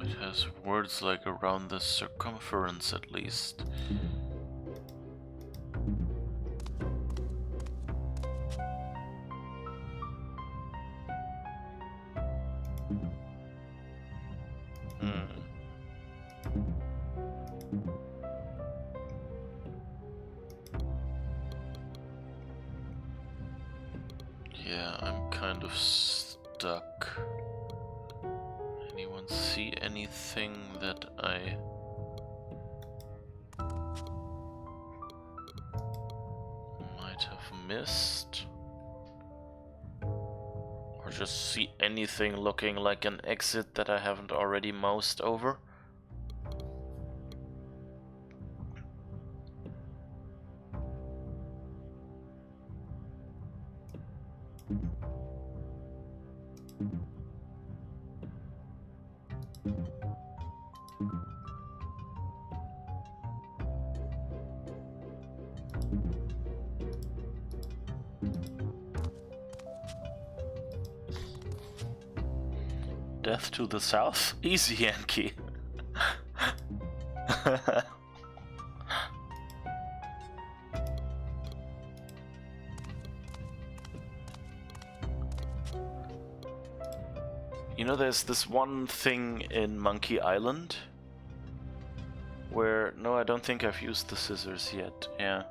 it has words like around the circumference at least. Yeah, I'm kind of stuck. Anyone see anything that I might have missed? Or just see anything looking like an exit that I haven't already moused over? Death to the south? Easy, Yankee. You know, there's this one thing in Monkey Island where... No, I don't think I've used the scissors yet. Yeah.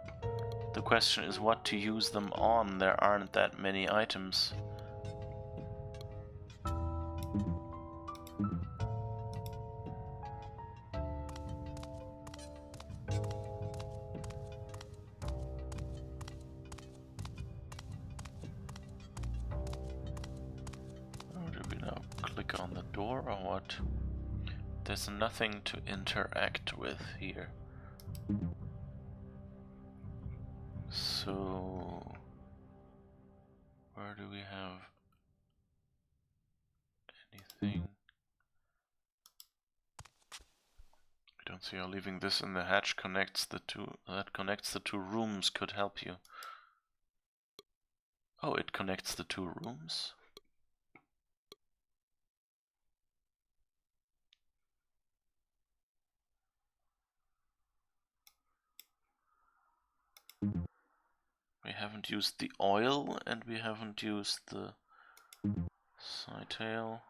The question is what to use them on. There aren't that many items. On the door or what? There's nothing to interact with here. So where do we have anything? I don't see how leaving this in the hatch connects the two rooms could help you. Oh, it connects the two rooms? We haven't used the oil and we haven't used the side tail.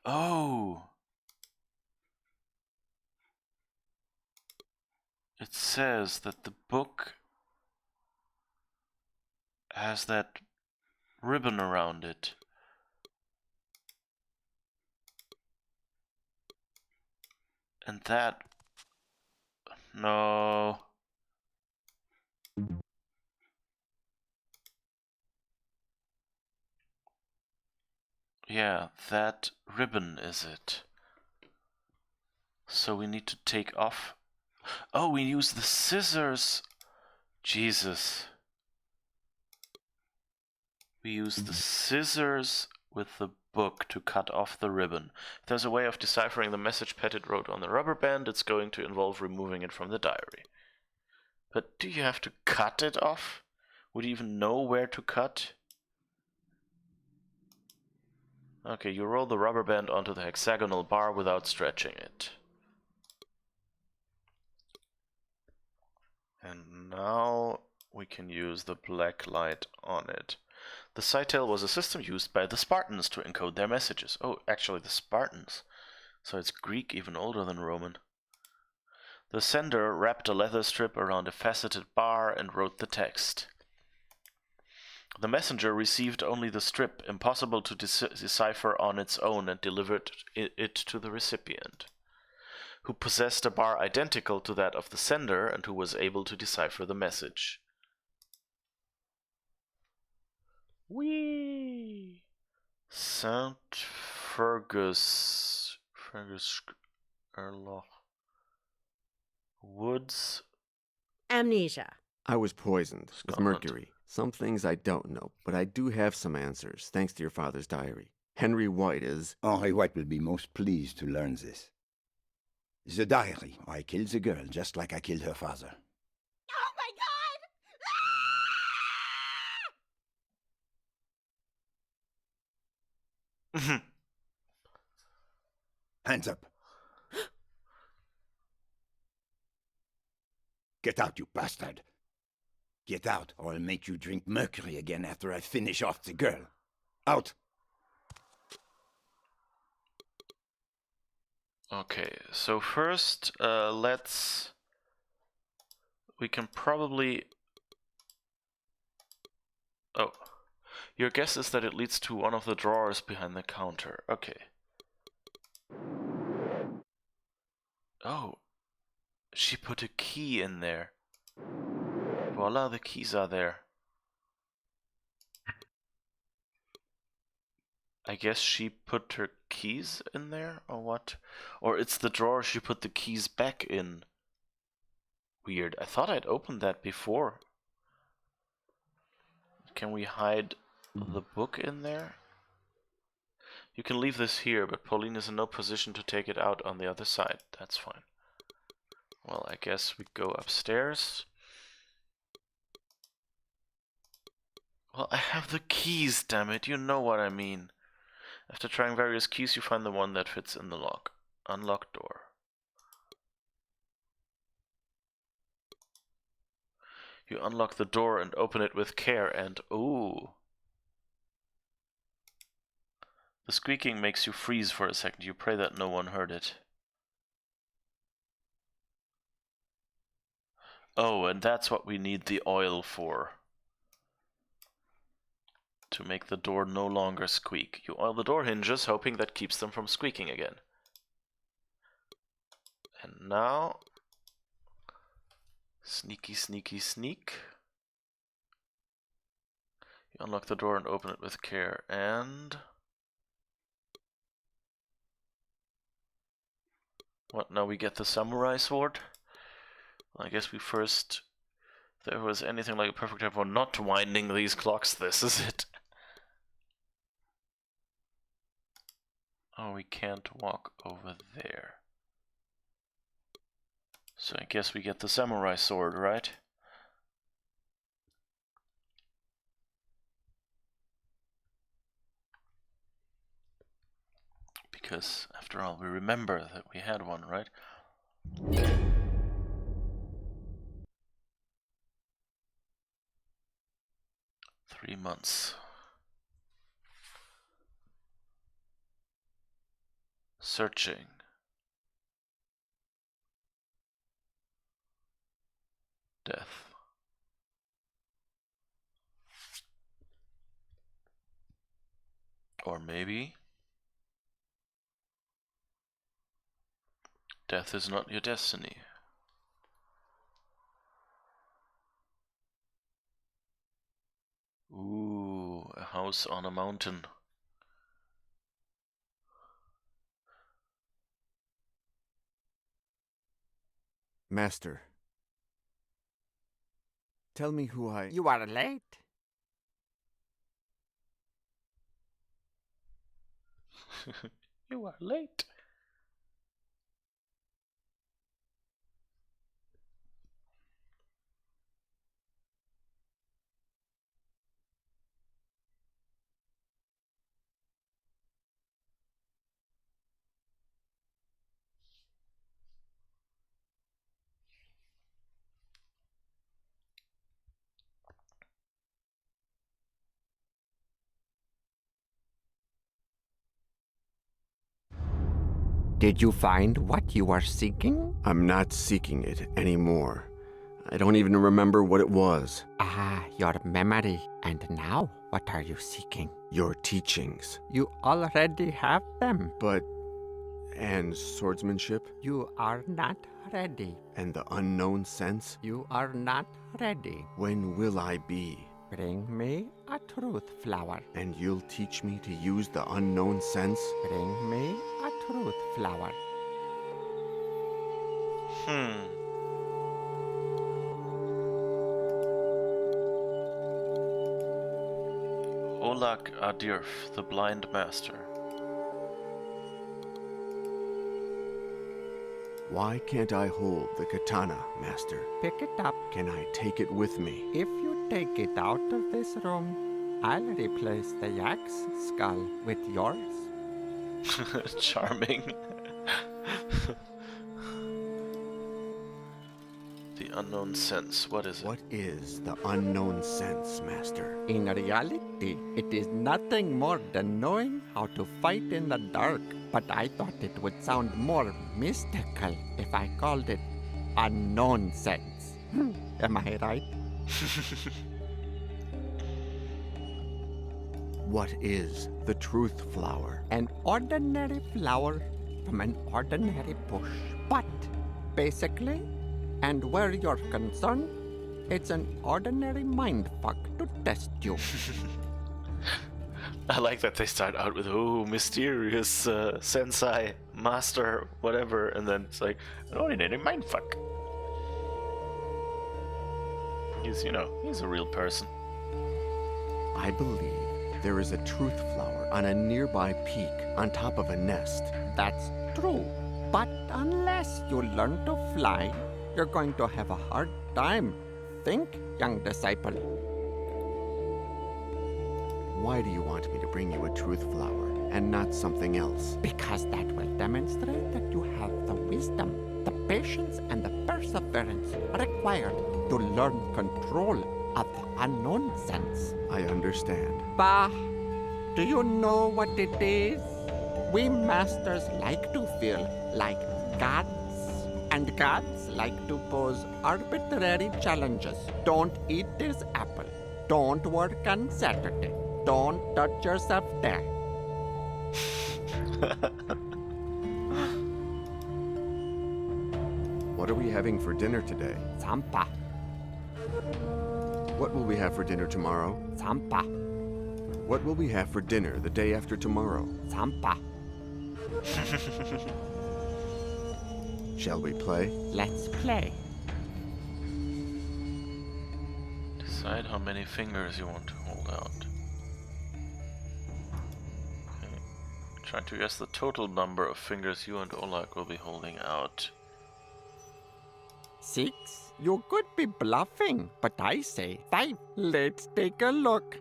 Oh! It says that the book has that ribbon around it. And that... No. Yeah, that ribbon is it. So we need to take off... Oh, we use the scissors! Jesus. We use the scissors with the book to cut off the ribbon. If there's a way of deciphering the message Pettit wrote on the rubber band, it's going to involve removing it from the diary. But do you have to cut it off? Would you even know where to cut? Okay, you roll the rubber band onto the hexagonal bar without stretching it. And now we can use the black light on it. The Cytel was a system used by the Spartans to encode their messages. Oh, actually the Spartans. So it's Greek, even older than Roman. The sender wrapped a leather strip around a faceted bar and wrote the text. The messenger received only the strip, impossible to decipher on its own, and delivered it to the recipient, who possessed a bar identical to that of the sender and who was able to decipher the message. Whee! St. Fergus Erloch Woods. Amnesia. I was poisoned with Scotland. mercury. Some things I don't know, but I do have some answers, thanks to your father's diary. Henry White is... Henry White will be most pleased to learn this. The diary. I killed the girl just like I killed her father. Oh my god! Hands up. Get out, you bastard. Get out, or I'll make you drink mercury again after I finish off the girl. Out. Okay, so first, we can probably... Oh. Your guess is that it leads to one of the drawers behind the counter. Okay. Oh. She put a key in there. Voila, the keys are there. I guess she put her keys in there, or what? Or it's the drawer she put the keys back in. Weird. I thought I'd opened that before. Can we hide the book in there? You can leave this here, but Pauline is in no position to take it out on the other side. That's fine. Well, I guess we go upstairs. Well, I have the keys, damn it. You know what I mean. After trying various keys, you find the one that fits in the lock. Unlock door. You unlock the door and open it with care and ooh. The squeaking makes you freeze for a second. You pray that no one heard it. Oh, and that's what we need the oil for. To make the door no longer squeak. You oil the door hinges, hoping that keeps them from squeaking again. And now... Sneaky, sneaky, sneak. You unlock the door and open it with care, and... What, now we get the samurai sword? Well, I guess we first... If there was anything like a perfect time for not winding these clocks, this is it. Oh, we can't walk over there. So I guess we get the samurai sword, right? Because, after all, we remember that we had one, right? Three months. Searching. Death. Or maybe death is not your destiny. Ooh, a house on a mountain. Master. Tell me who I... You are late. You are late. Did you find what you are seeking? I'm not seeking it anymore. I don't even remember what it was. Ah, your memory. And now, what are you seeking? Your teachings. You already have them. But... and swordsmanship? You are not ready. And the unknown sense? You are not ready. When will I be? Bring me a truth flower. And you'll teach me to use the unknown sense? Bring me a truth flower. Olak Adirf, the blind master. Why can't I hold the katana, Master? Pick it up. Can I take it with me? If you take it out of this room, I'll replace the yak's skull with yours. Charming. The unknown sense, what is it? What is the unknown sense, Master? In reality, it is nothing more than knowing how to fight in the dark. But I thought it would sound more mystical if I called it unknown sense. Am I right? What is the truth flower? An ordinary flower from an ordinary bush. But basically, and where you're concerned, it's an ordinary mindfuck to test you. I like that they start out with, oh, mysterious sensei, master, whatever, and then it's like, an ordinary mindfuck. He's, you know, he's a real person. I believe there is a truth flower on a nearby peak on top of a nest. That's true. But unless you learn to fly, you're going to have a hard time. Think, young disciple. Why do you want me to bring you a truth flower and not something else? Because that will demonstrate that you have the wisdom, the patience, and the perseverance required to learn control of the unknown sense. I understand. Bah! Do you know what it is? We masters like to feel like gods, and gods like to pose arbitrary challenges. Don't eat this apple. Don't work on Saturday. Don't touch yourself there. What are we having for dinner today? Zampa. What will we have for dinner tomorrow? Zampa. What will we have for dinner the day after tomorrow? Zampa. Shall we play? Let's play. Decide how many fingers you want to hold out. Okay. Trying to guess the total number of fingers you and Oleg will be holding out. 6? You could be bluffing, but I say 5. Let's take a look.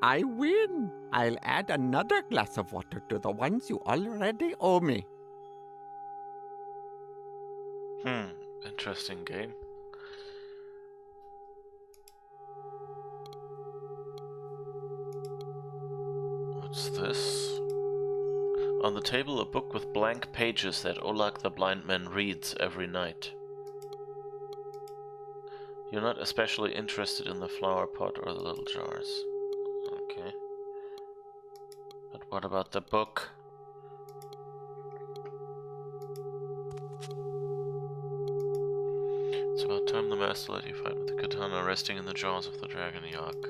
I win. I'll add another glass of water to the ones you already owe me. Interesting game. What's this? On the table, a book with blank pages that Oleg the blind man reads every night. You're not especially interested in the flower pot or the little jars. Okay. But what about the book? It's about time the master let you fight with the katana resting in the jaws of the dragon yak.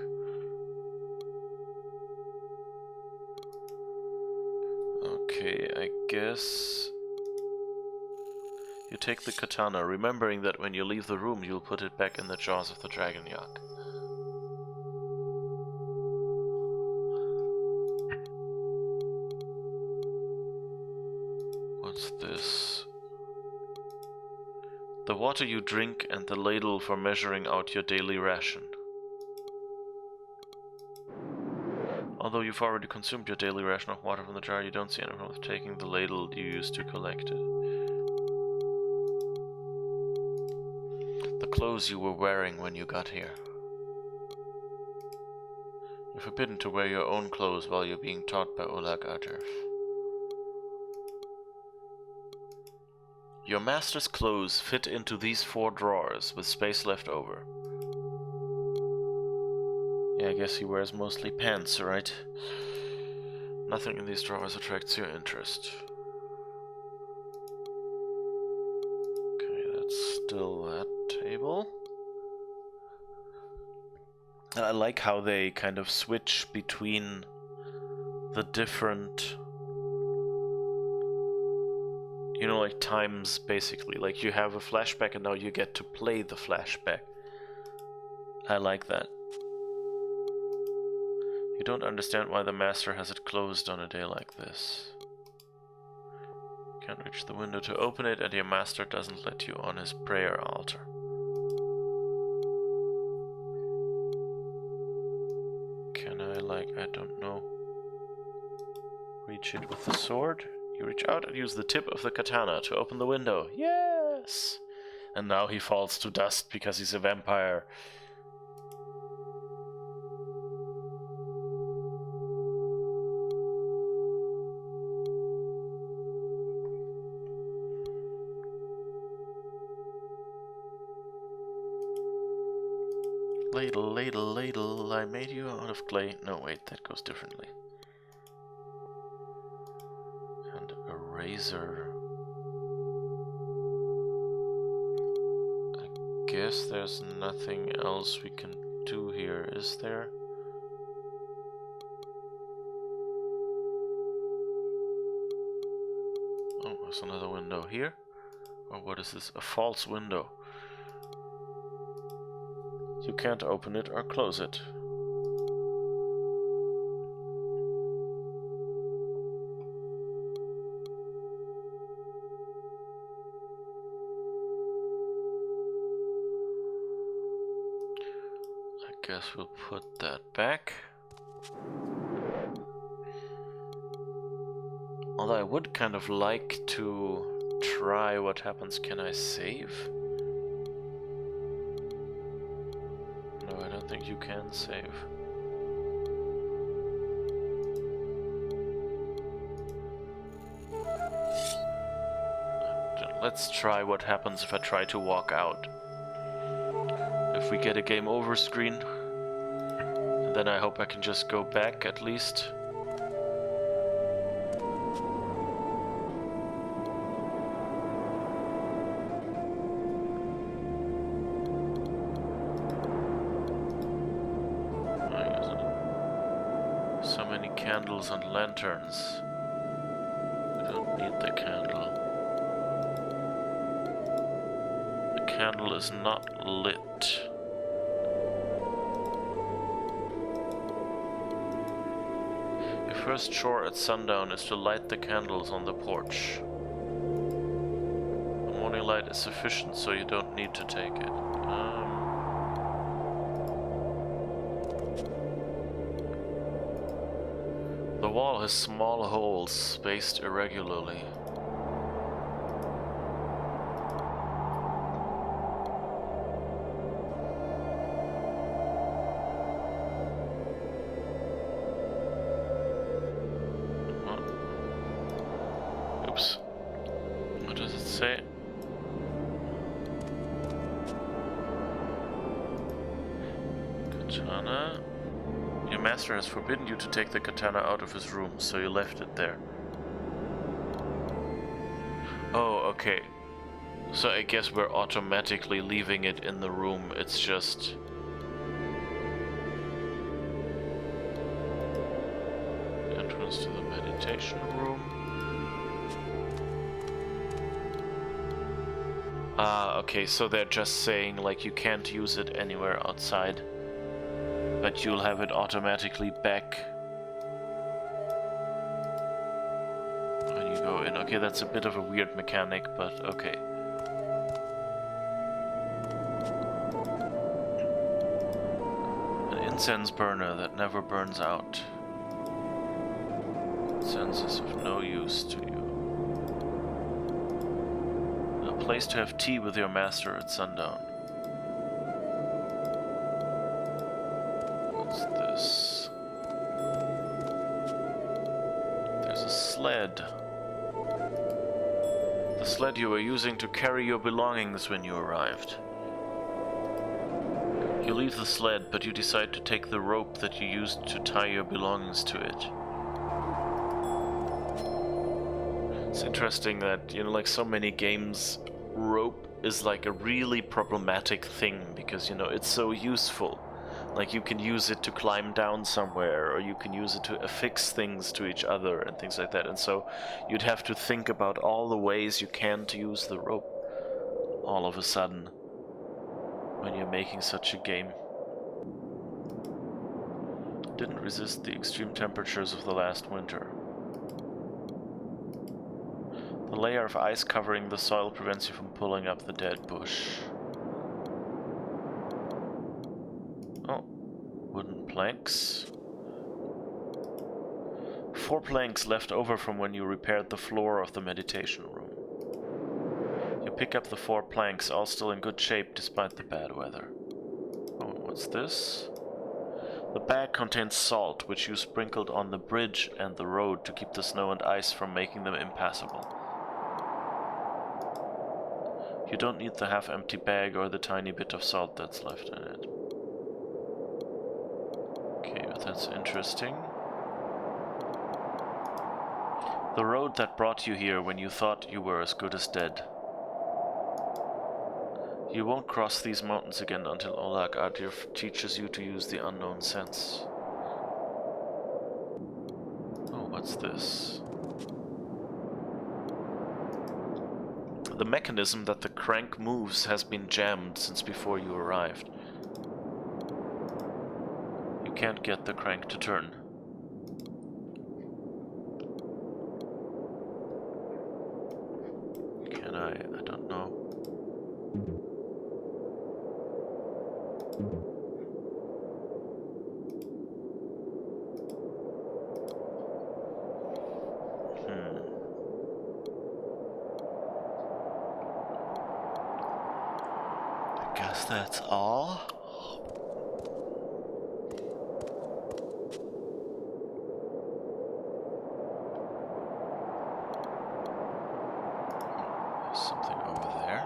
Okay, I guess you take the katana, remembering that when you leave the room you'll put it back in the jaws of the dragon yak. What's this? The water you drink and the ladle for measuring out your daily ration. Although you've already consumed your daily ration of water from the jar, you don't see any problem with taking the ladle you used to collect it. The clothes you were wearing when you got here. You're forbidden to wear your own clothes while you're being taught by Oleg Arjev. Your master's clothes fit into these 4 drawers with space left over. Yeah, I guess he wears mostly pants, right? Nothing in these drawers attracts your interest. Okay, that's still that table. I like how they kind of switch between the different, you know, like times, basically. Like you have a flashback and now you get to play the flashback. I like that. You don't understand why the master has it closed on a day like this. Can't reach the window to open it, and your master doesn't let you on his prayer altar. Can I, like, I don't know, reach it with the sword? You reach out and use the tip of the katana to open the window. Yes! And now he falls to dust because he's a vampire. Ladle, ladle, ladle, I made you out of clay. No, wait, that goes differently. And a razor. I guess there's nothing else we can do here, is there? Oh, there's another window here. Or what is this? A false window. You can't open it or close it. I Guess we'll put that back. Although I would kind of like to try what happens. Can I save? No, I don't think you can save. Let's try what happens if I try to walk out. If we get a game over screen, then I hope I can just go back at least. So many candles and lanterns. I don't need the candle. The candle is not lit. Your first chore at sundown is to light the candles on the porch. The morning light is sufficient, so you don't need to take it. The wall has small holes spaced irregularly. Oops. What does it say? Katana. Your master has forbidden you to take the katana out of his room, so you left it there. Oh, okay. So I guess we're automatically leaving it in the room, it's just... entrance to the meditation room. Ah, okay, so they're just saying, like, you can't use it anywhere outside. But you'll have it automatically back when you go in. Okay, that's a bit of a weird mechanic, but okay. An incense burner that never burns out. Incense is of no use to you. A place to have tea with your master at sundown. This. There's a sled. The sled you were using to carry your belongings when you arrived. You leave the sled, but you decide to take the rope that you used to tie your belongings to it. It's interesting that, you know, like so many games, rope is like a really problematic thing because, you know, it's so useful. Like, you can use it to climb down somewhere, or you can use it to affix things to each other and things like that. And so you'd have to think about all the ways you can to use the rope all of a sudden when you're making such a game. Didn't resist the extreme temperatures of the last winter. The layer of ice covering the soil prevents you from pulling up the dead bush. Oh, wooden planks. 4 planks left over from when you repaired the floor of the meditation room. You pick up the 4 planks, all still in good shape despite the bad weather. Oh, what's this? The bag contains salt, which you sprinkled on the bridge and the road to keep the snow and ice from making them impassable. You don't need the half-empty bag or the tiny bit of salt that's left in it. Okay, that's interesting. The road that brought you here when you thought you were as good as dead. You won't cross these mountains again until Olag Adir teaches you to use the unknown sense. Oh, what's this? The mechanism that the crank moves has been jammed since before you arrived. You can't get the crank to turn. Can I? I don't know. guess that's all. There's something over there.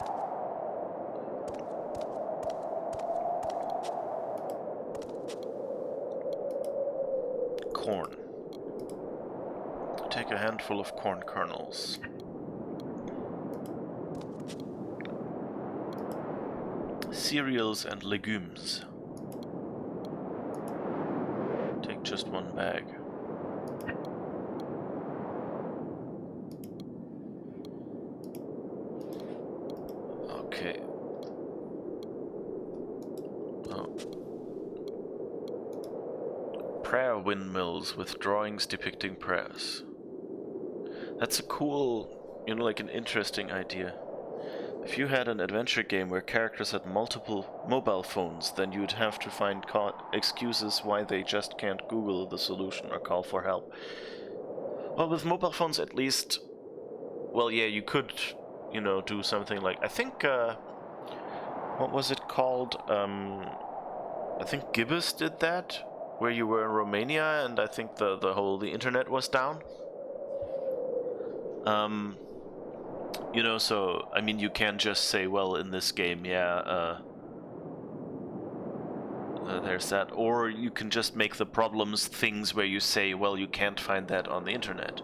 Corn. Take a handful of corn kernels. Cereals and legumes. Take just one bag. Okay. Oh. Prayer windmills with drawings depicting prayers. That's a cool, you know, like an interesting idea. If you had an adventure game where characters had multiple mobile phones, then you'd have to find excuses why they just can't Google the solution or call for help. Well, with mobile phones at least, well, yeah, you could, you know, do something like, I think, what was it called? I think Gibbous did that, where you were in Romania, and I think the internet was down. You know, so, I mean, you can just say, well, in this game, yeah, there's that. Or you can just make the problems things where you say, well, you can't find that on the internet.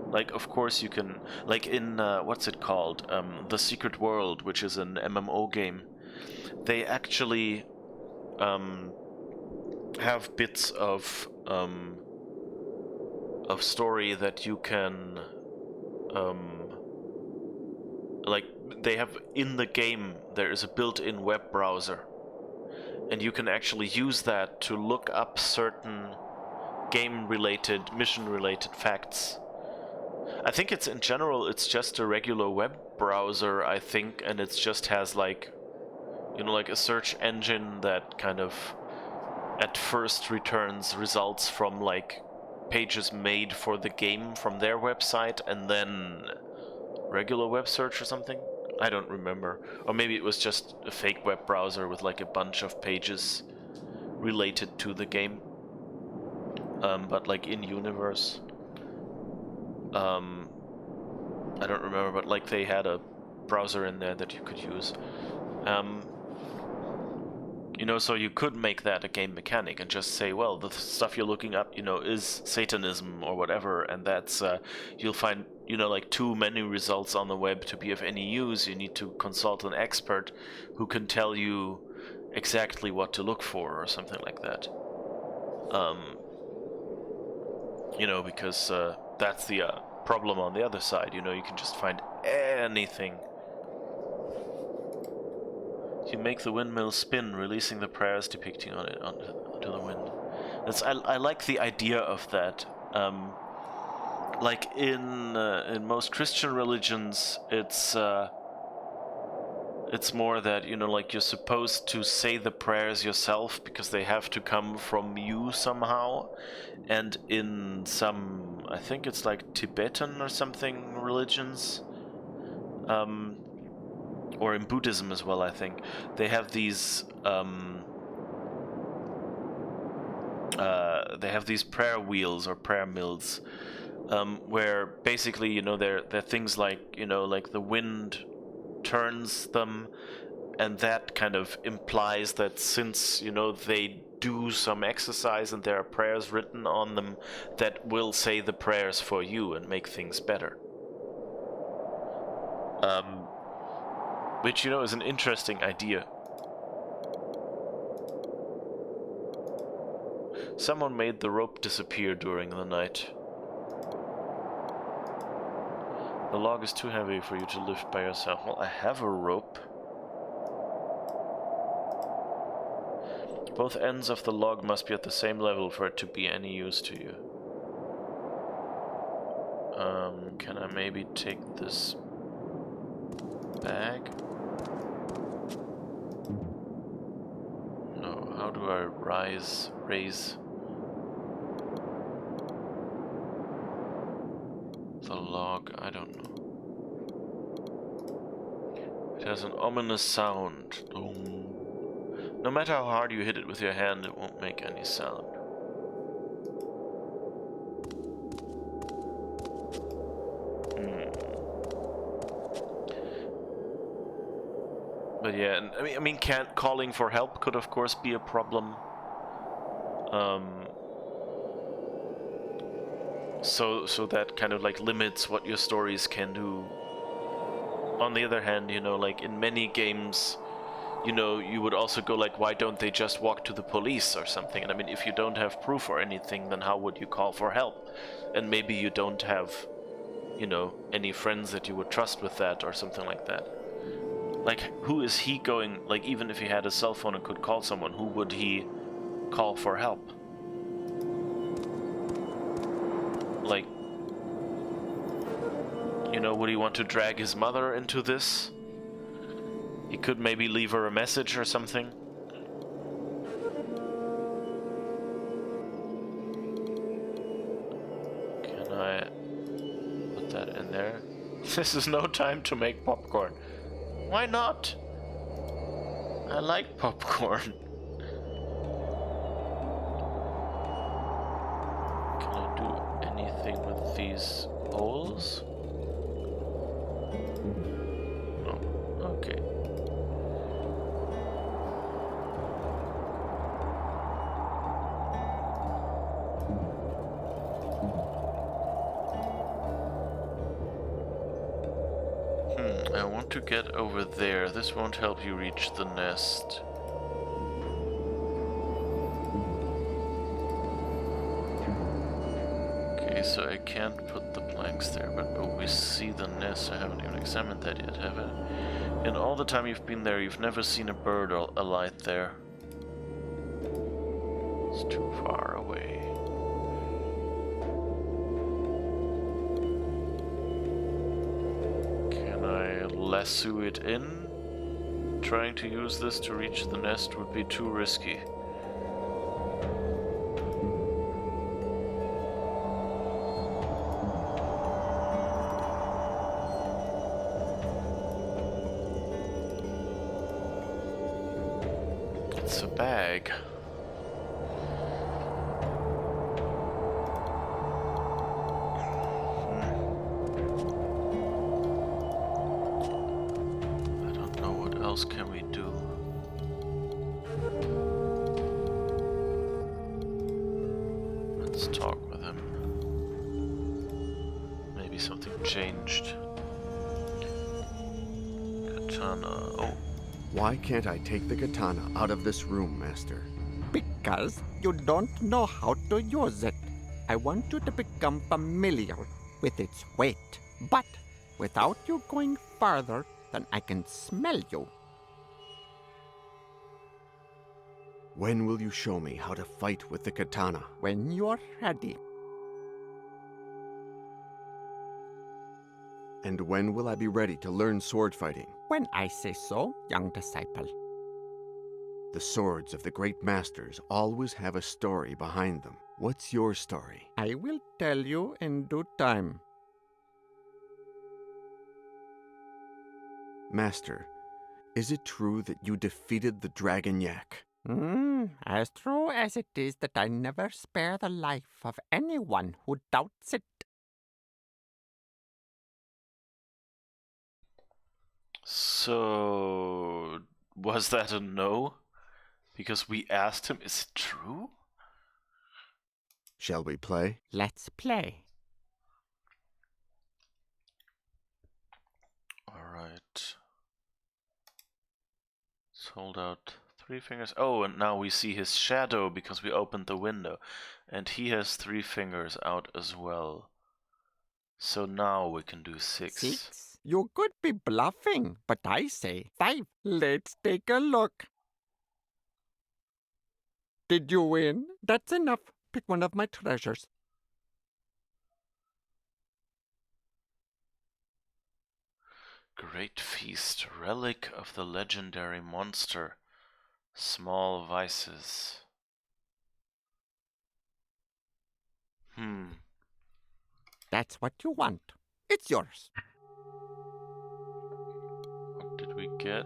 Like, of course you can, like in, what's it called? The Secret World, which is an MMO game. They actually, have bits of story that you can, like, they have in the game, there is a built-in web browser, and you can actually use that to look up certain game-related, mission-related facts. I think it's, in general, it's just a regular web browser, I think, and it just has, like, you know, like a search engine that kind of, at first returns results from, like, pages made for the game from their website, and then regular web search or something? I don't remember. Or maybe it was just a fake web browser with like a bunch of pages related to the game. But like in universe. I don't remember, but like they had a browser in there that you could use. You know, so you could make that a game mechanic and just say, well, the stuff you're looking up, you know, is Satanism or whatever, and that's, you'll find, you know, like too many results on the web to be of any use. You need to consult an expert who can tell you exactly what to look for or something like that. You know, because that's the problem on the other side, you know, you can just find anything. You make the windmill spin, releasing the prayers depicting on it onto the wind. I like the idea of that. Like in most Christian religions, it's more that, you know, like you're supposed to say the prayers yourself because they have to come from you somehow. And in some, I think it's like Tibetan or something religions, or in Buddhism as well, I think, they have these prayer wheels or prayer mills, where basically, you know, they're things like, you know, like the wind turns them, and that kind of implies that since, you know, they do some exercise and there are prayers written on them, that will say the prayers for you and make things better. Which, you know, is an interesting idea. Someone made the rope disappear during the night. The log is too heavy for you to lift by yourself. Well, I have a rope. Both ends of the log must be at the same level for it to be any use to you. Can I maybe take this bag? No, how do I raise the log? I don't know. I'd It has an ominous sound. No matter how hard you hit it with your hand, it won't make any sound. But yeah, and I mean, calling for help could of course be a problem. So that kind of like limits what your stories can do. On the other hand, you know, like in many games, you know, you would also go like, why don't they just walk to the police or something? And I mean, if you don't have proof or anything, then how would you call for help? And maybe you don't have, you know, any friends that you would trust with that or something like that. Like, who is he going, like, even if he had a cell phone and could call someone, who would he call for help? Like, you know, would he want to drag his mother into this? He could maybe leave her a message or something. Can I put that in there? This is no time to make popcorn. Why not? I like popcorn. Can I do anything with these holes? No. Okay. I want to get over there. This won't help you reach the nest. Okay, so I can't put the planks there, but we see the nest. I haven't even examined that yet, have I? In all the time you've been there, you've never seen a bird alight there. It's too far away. Lasso it in. Trying to use this to reach the nest would be too risky. It's a bag. Can we do? Let's talk with him. Maybe something changed. Katana. Oh. Why can't I take the katana out of this room, Master? Because you don't know how to use it. I want you to become familiar with its weight. But without you going farther than I can smell you. When will you show me how to fight with the katana? When you're ready. And when will I be ready to learn sword fighting? When I say so, young disciple. The swords of the great masters always have a story behind them. What's your story? I will tell you in due time. Master, is it true that you defeated the Dragon Yak? As true as it is that I never spare the life of anyone who doubts it. So, was that a no? Because we asked him, is it true? Shall we play? Let's play. Alright. Let's hold out 3 fingers. Oh, and now we see his shadow because we opened the window. And he has 3 fingers out as well. So now we can do 6. 6? You could be bluffing, but I say 5. Let's take a look. Did you win? That's enough. Pick one of my treasures. Great Feast. Relic of the legendary monster. Small vices. That's what you want. It's yours. What did we we get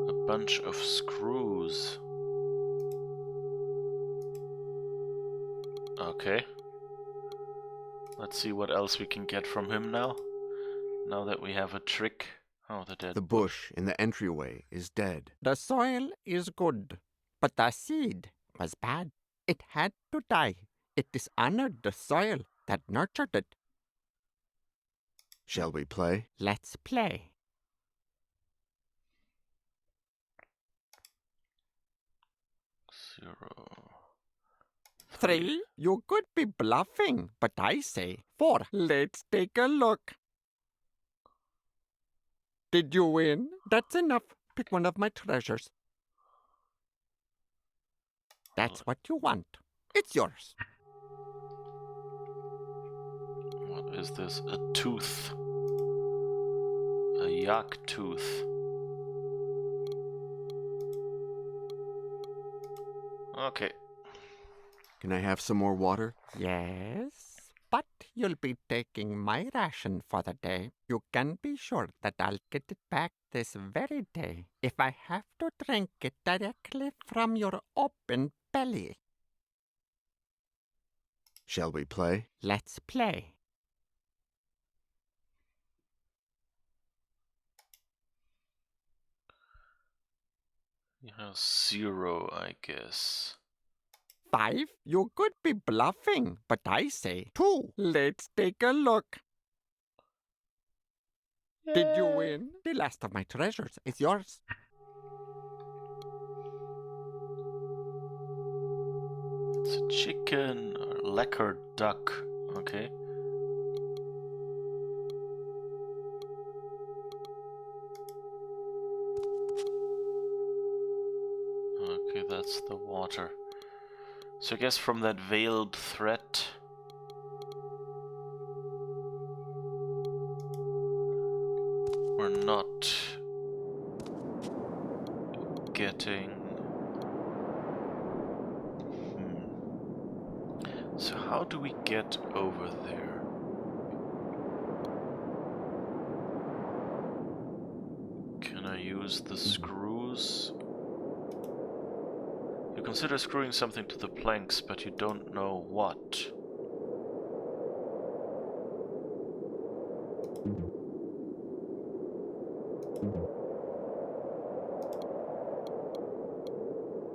a bunch of screws. Okay. Let's see what else we can get from him now. Now that we have a trick. Oh, the dead. The bush in the entryway is dead. The soil is good, but the seed was bad. It had to die. It dishonored the soil that nurtured it. Shall we play? Let's play. Zero. 3. You could be bluffing, but I say 4. Let's take a look. Did you win? That's enough. Pick one of my treasures. That's what you want. It's yours. What is this? A tooth. A yak tooth. Okay. Can I have some more water? Yes, but you'll be taking my ration for the day. You can be sure that I'll get it back this very day if I have to drink it directly from your open belly. Shall we play? Let's play. Yeah, 0, I guess. 5. You could be bluffing, but I say 2. Let's take a look. Did you win? The last of my treasures is yours. It's a chicken or lacquer duck. Okay. Okay, that's the water. So I guess from that veiled threat, we're not getting... So how do we get over there? Can I use the screws? You consider screwing something to the planks, but you don't know what.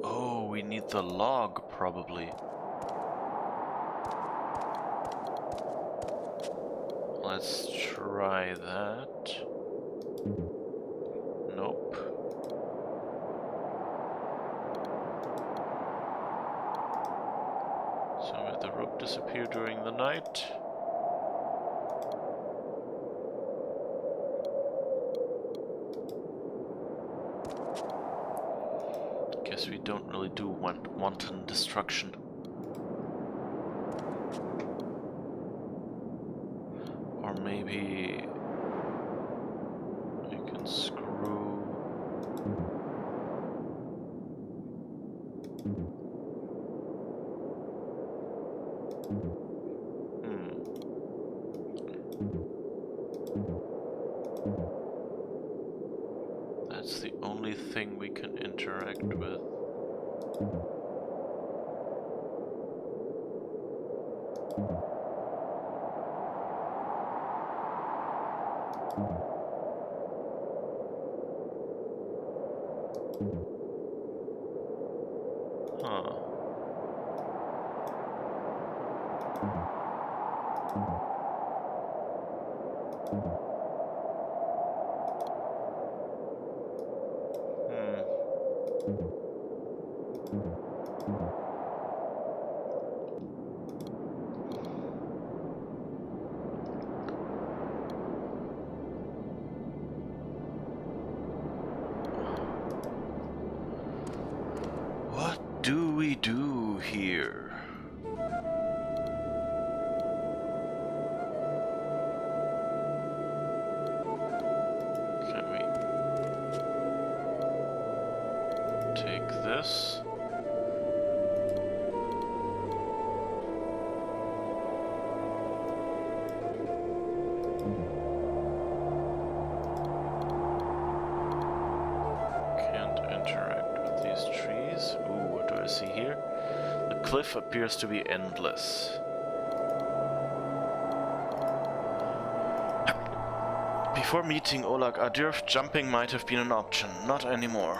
Oh, we need the log, probably. Let's try that. Nope. So will the rope disappear during the night? Guess we don't really do wanton destruction. Or maybe I can screw. That's the only thing we can interact with. Huh. What do we do here? Can we take this? cliff appears to be endless. Before meeting Oleg Adyrv, jumping might have been an option. Not anymore.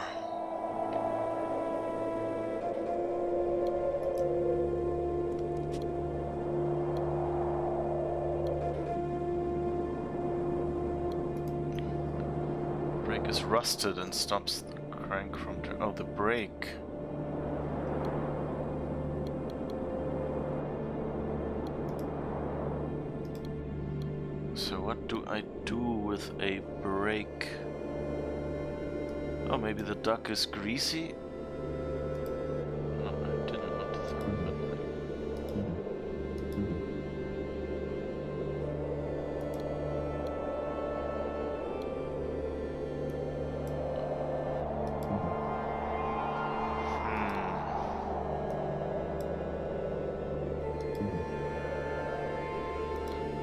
Brake is rusted and stops the crank from... Oh, the brake. So what do I do with a brake? Oh, maybe the duck is greasy? No, I didn't want to throw it.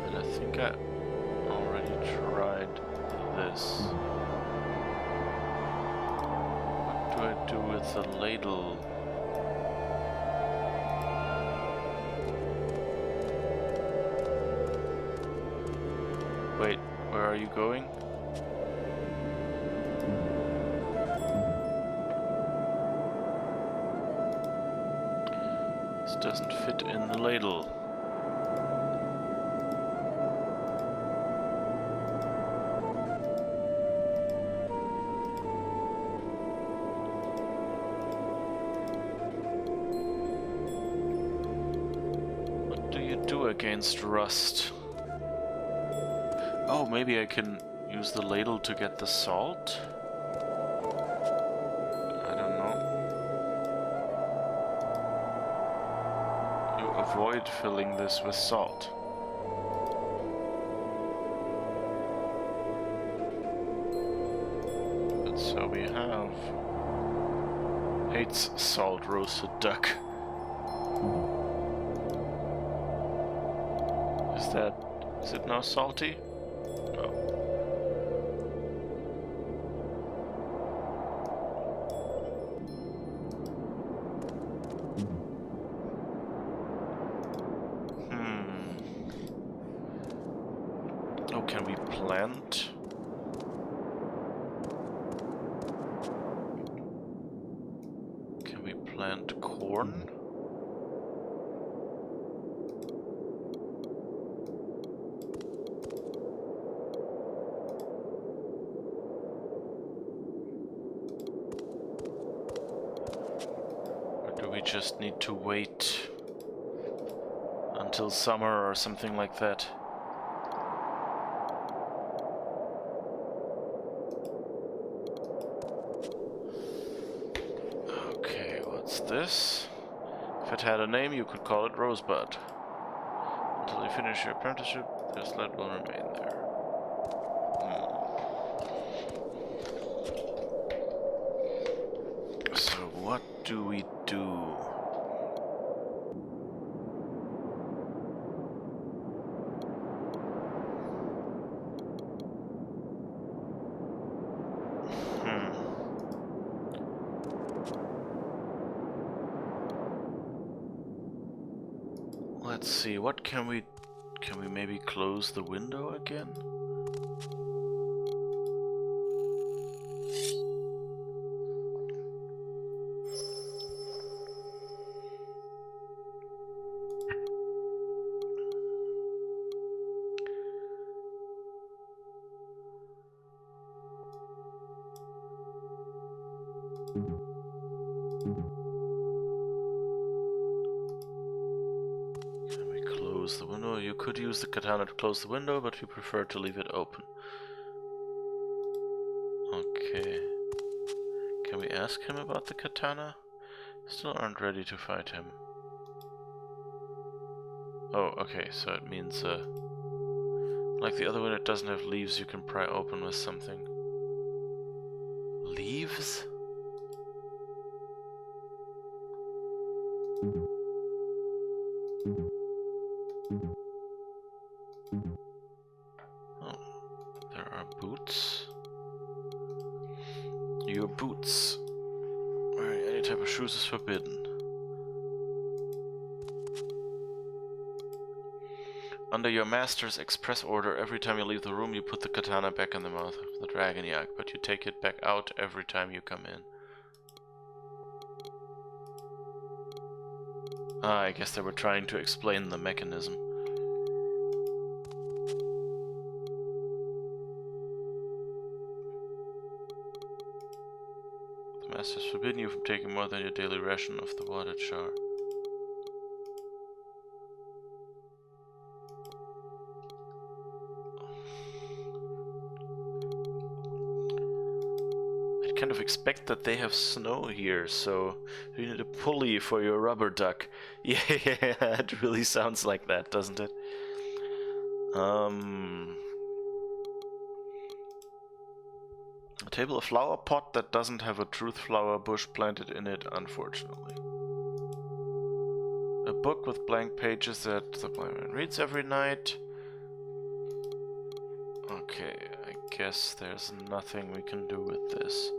But I think I already tried this. What do I do with the ladle? Wait, where are you going? This doesn't fit in the ladle. Against rust. Oh, maybe I can use the ladle to get the salt? I don't know. You avoid filling this with salt. But so we have... Hates salt roasted duck. Is it now salty? No. Oh, can we plant? Can we plant corn? Just need to wait until summer or something like that. Okay, what's this? If it had a name, you could call it Rosebud. Until you finish your apprenticeship, this lead will remain there. So what do we do? Let's see, what can we maybe close the window again? The window. You could use the katana to close the window, but we prefer to leave it open. Okay. Can we ask him about the katana? Still aren't ready to fight him. Oh, okay, so it means, like the other one, it doesn't have leaves you can pry open with something. Leaves? Boots. Your boots. Wearing any type of shoes is forbidden. Under your master's express order, every time you leave the room, you put the katana back in the mouth of the dragon yak, but you take it back out every time you come in. Ah, I guess they were trying to explain the mechanism. The master's forbidden you from taking more than your daily ration of the water char. Kind of expect that they have snow here, so you need a pulley for your rubber duck. Yeah, it really sounds like that, doesn't it? A table, a flower pot that doesn't have a truth flower bush planted in it, unfortunately. A book with blank pages that the blind man reads every night. Okay, I guess there's nothing we can do with this.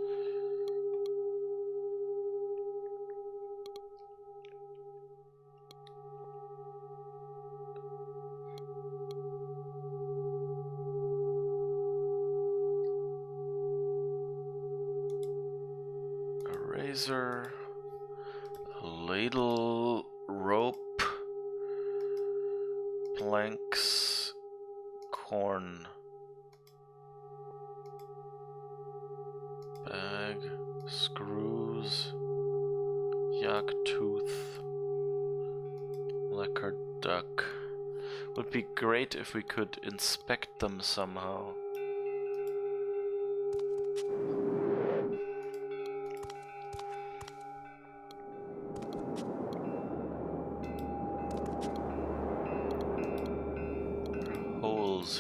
A ladle, rope, planks, corn, bag, screws, yak tooth, lacquered duck. Would be great if we could inspect them somehow.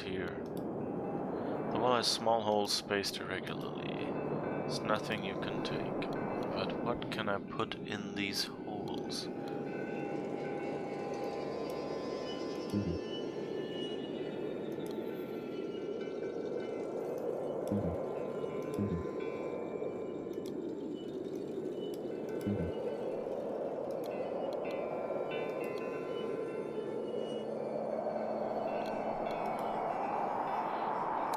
Here. The wall has small holes spaced irregularly. There's nothing you can take. But what can I put in these holes?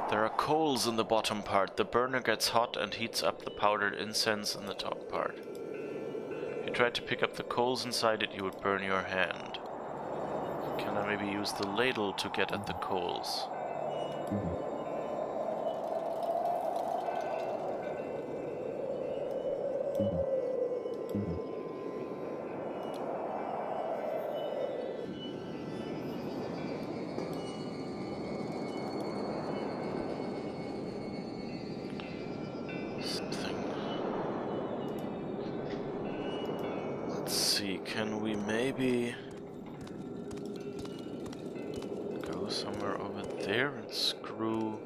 There are coals in the bottom part. The burner gets hot and heats up the powdered incense in the top part. If you tried to pick up the coals inside it, you would burn your hand. Can I maybe use the ladle to get at the coals? Can we maybe go somewhere over there and screw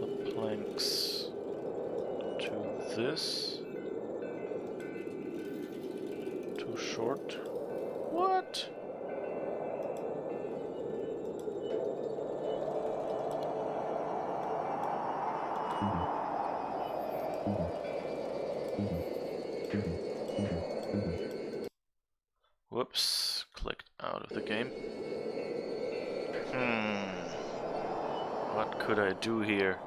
the planks to this? Too short? What? Whoops, clicked out of the game. What could I do here?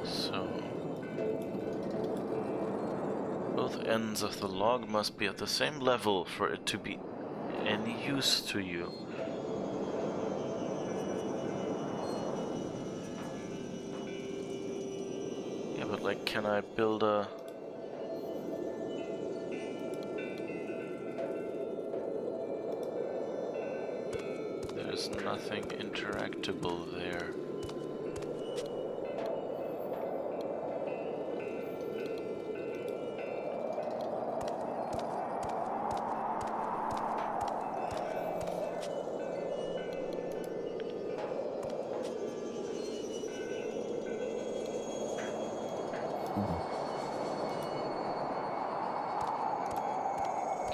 So, both ends of the log must be at the same level for it to be any use to you. Yeah, but like, can I build a... There's nothing interactable there.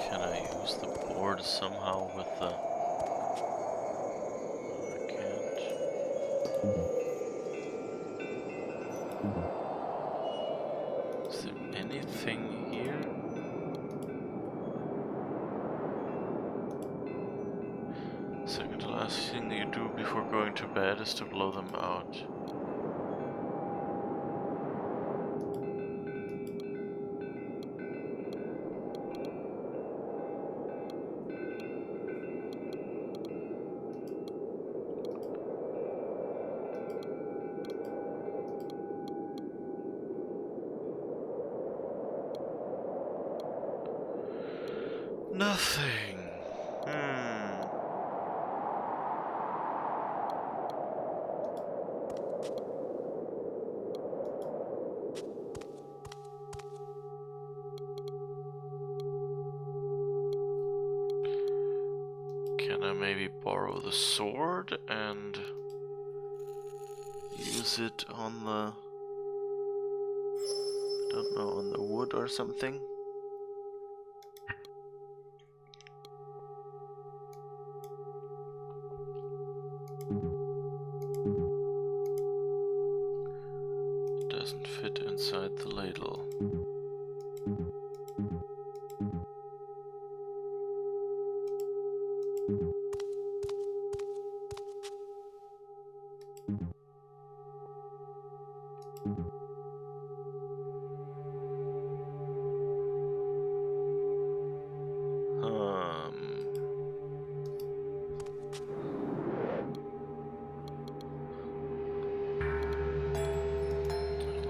Can I use the board somehow with the... Is there anything here? Second to last thing you do before going to bed is to blow them out. Nothing. Can I maybe borrow the sword and use it on the, I don't know, on the wood or something? Doesn't fit inside the ladle.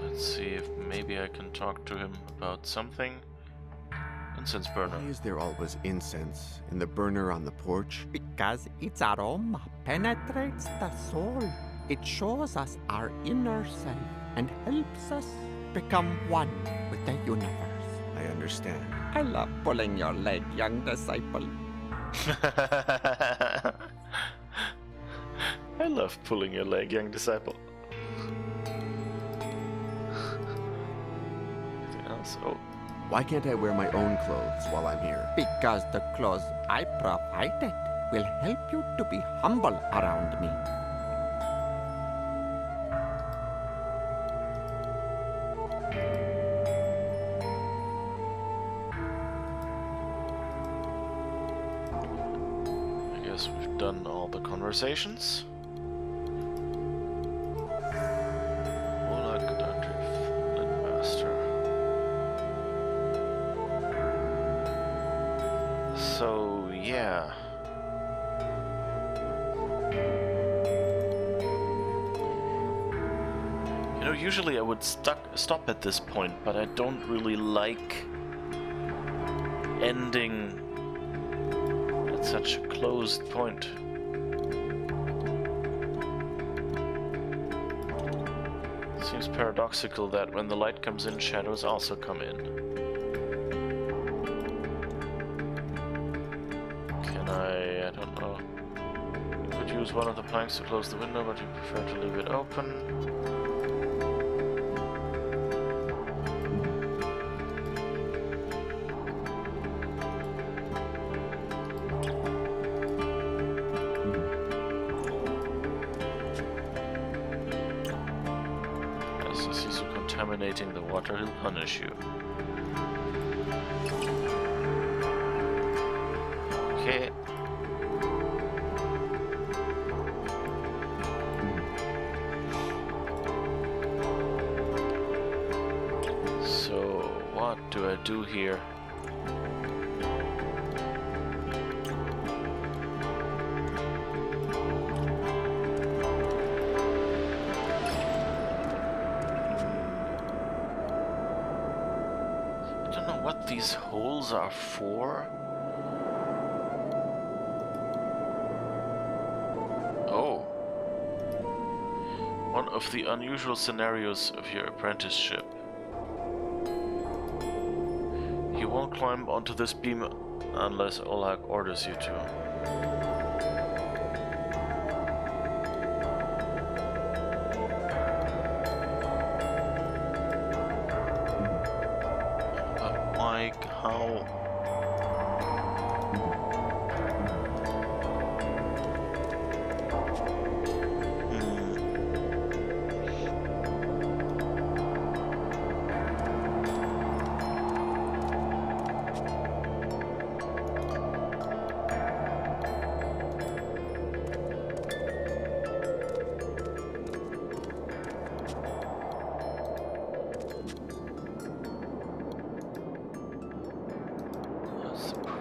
Let's see if maybe I can talk to him about something. Incense burner. Why is there always incense in the burner on the porch? Because its aroma penetrates the soul. It shows us our inner self and helps us become one with the universe. I understand. I love pulling your leg, young disciple. I love pulling your leg, young disciple. Anything else? Oh. Why can't I wear my own clothes while I'm here? Because the clothes I provided will help you to be humble around me. I guess we've done all the conversations. So, yeah. You know, usually I would stop at this point, but I don't really like ending at such a closed point. It seems paradoxical that when the light comes in, shadows also come in. I don't know. You could use one of the planks to close the window, but you prefer to leave it open. As he sees you contaminating the water, he'll punish you. Okay. So, what do I do here? I don't know what these holes are for. One of the unusual scenarios of your apprenticeship. You won't climb onto this beam unless Olak orders you to. But Mike, how?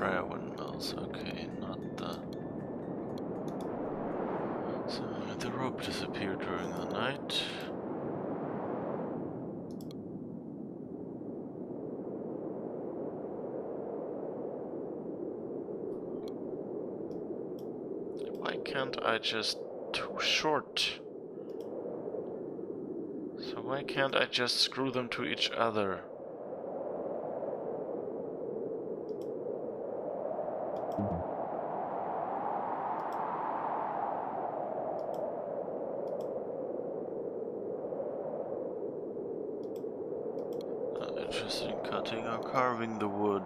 prayer windmills. Okay, not the... So the rope disappeared during the night. Why can't I just... Too short. So why can't I just screw them to each other? Not interested in cutting or carving the wood.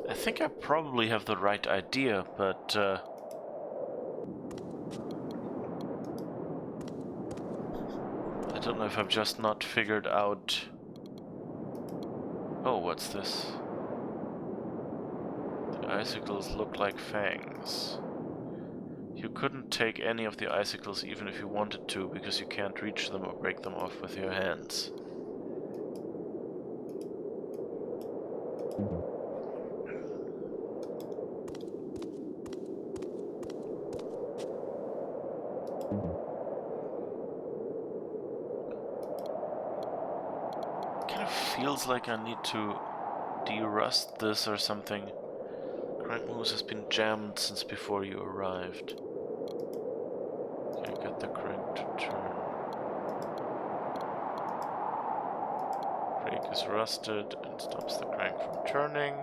I think I probably have the right idea, but I don't know if I've just not figured out... Oh, what's this? The icicles look like fangs. You couldn't take any of the icicles even if you wanted to, because you can't reach them or break them off with your hands. Feels like I need to de-rust this or something. Crank moves has been jammed since before you arrived. Can't get the crank to turn. Brake is rusted and stops the crank from turning.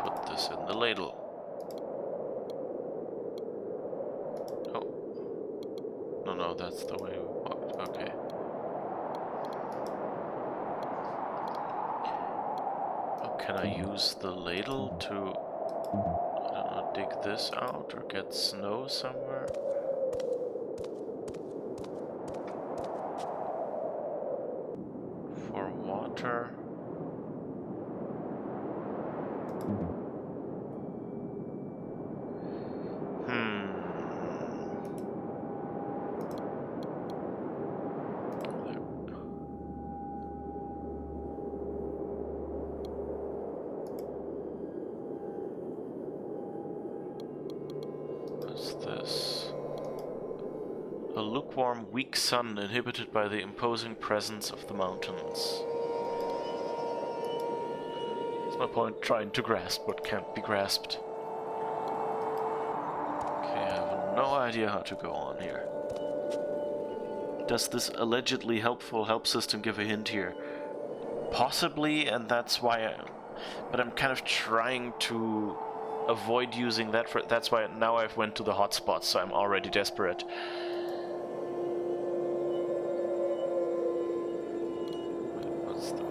Put this in the ladle. Oh. No, that's the way we walked. Okay. Oh, can I use the ladle to, I don't know, dig this out or get snow somewhere? For water? Lukewarm, weak sun inhibited by the imposing presence of the mountains. There's no point trying to grasp what can't be grasped. Okay, I have no idea how to go on here. Does this allegedly helpful help system give a hint here? Possibly, and that's why but I'm kind of trying to avoid using that for... That's why now I've went to the hotspots, so I'm already desperate.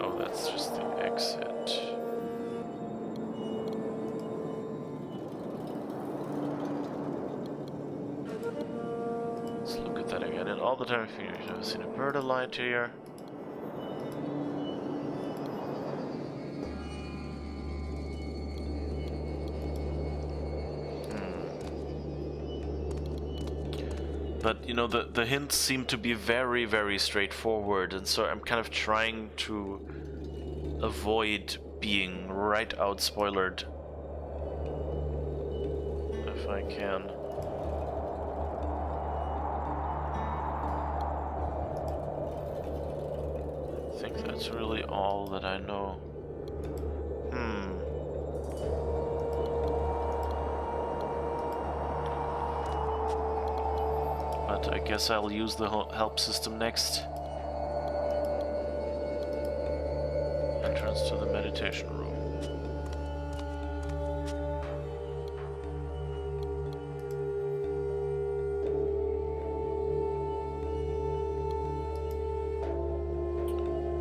Oh, that's just the exit. Let's look at that again. And all the time, if you've never seen a bird alight here. But, you know, the hints seem to be very, very straightforward, and so I'm kind of trying to avoid being right out spoilered if I can. I think that's really all that I know. But I guess I'll use the help system next. Entrance to the meditation room.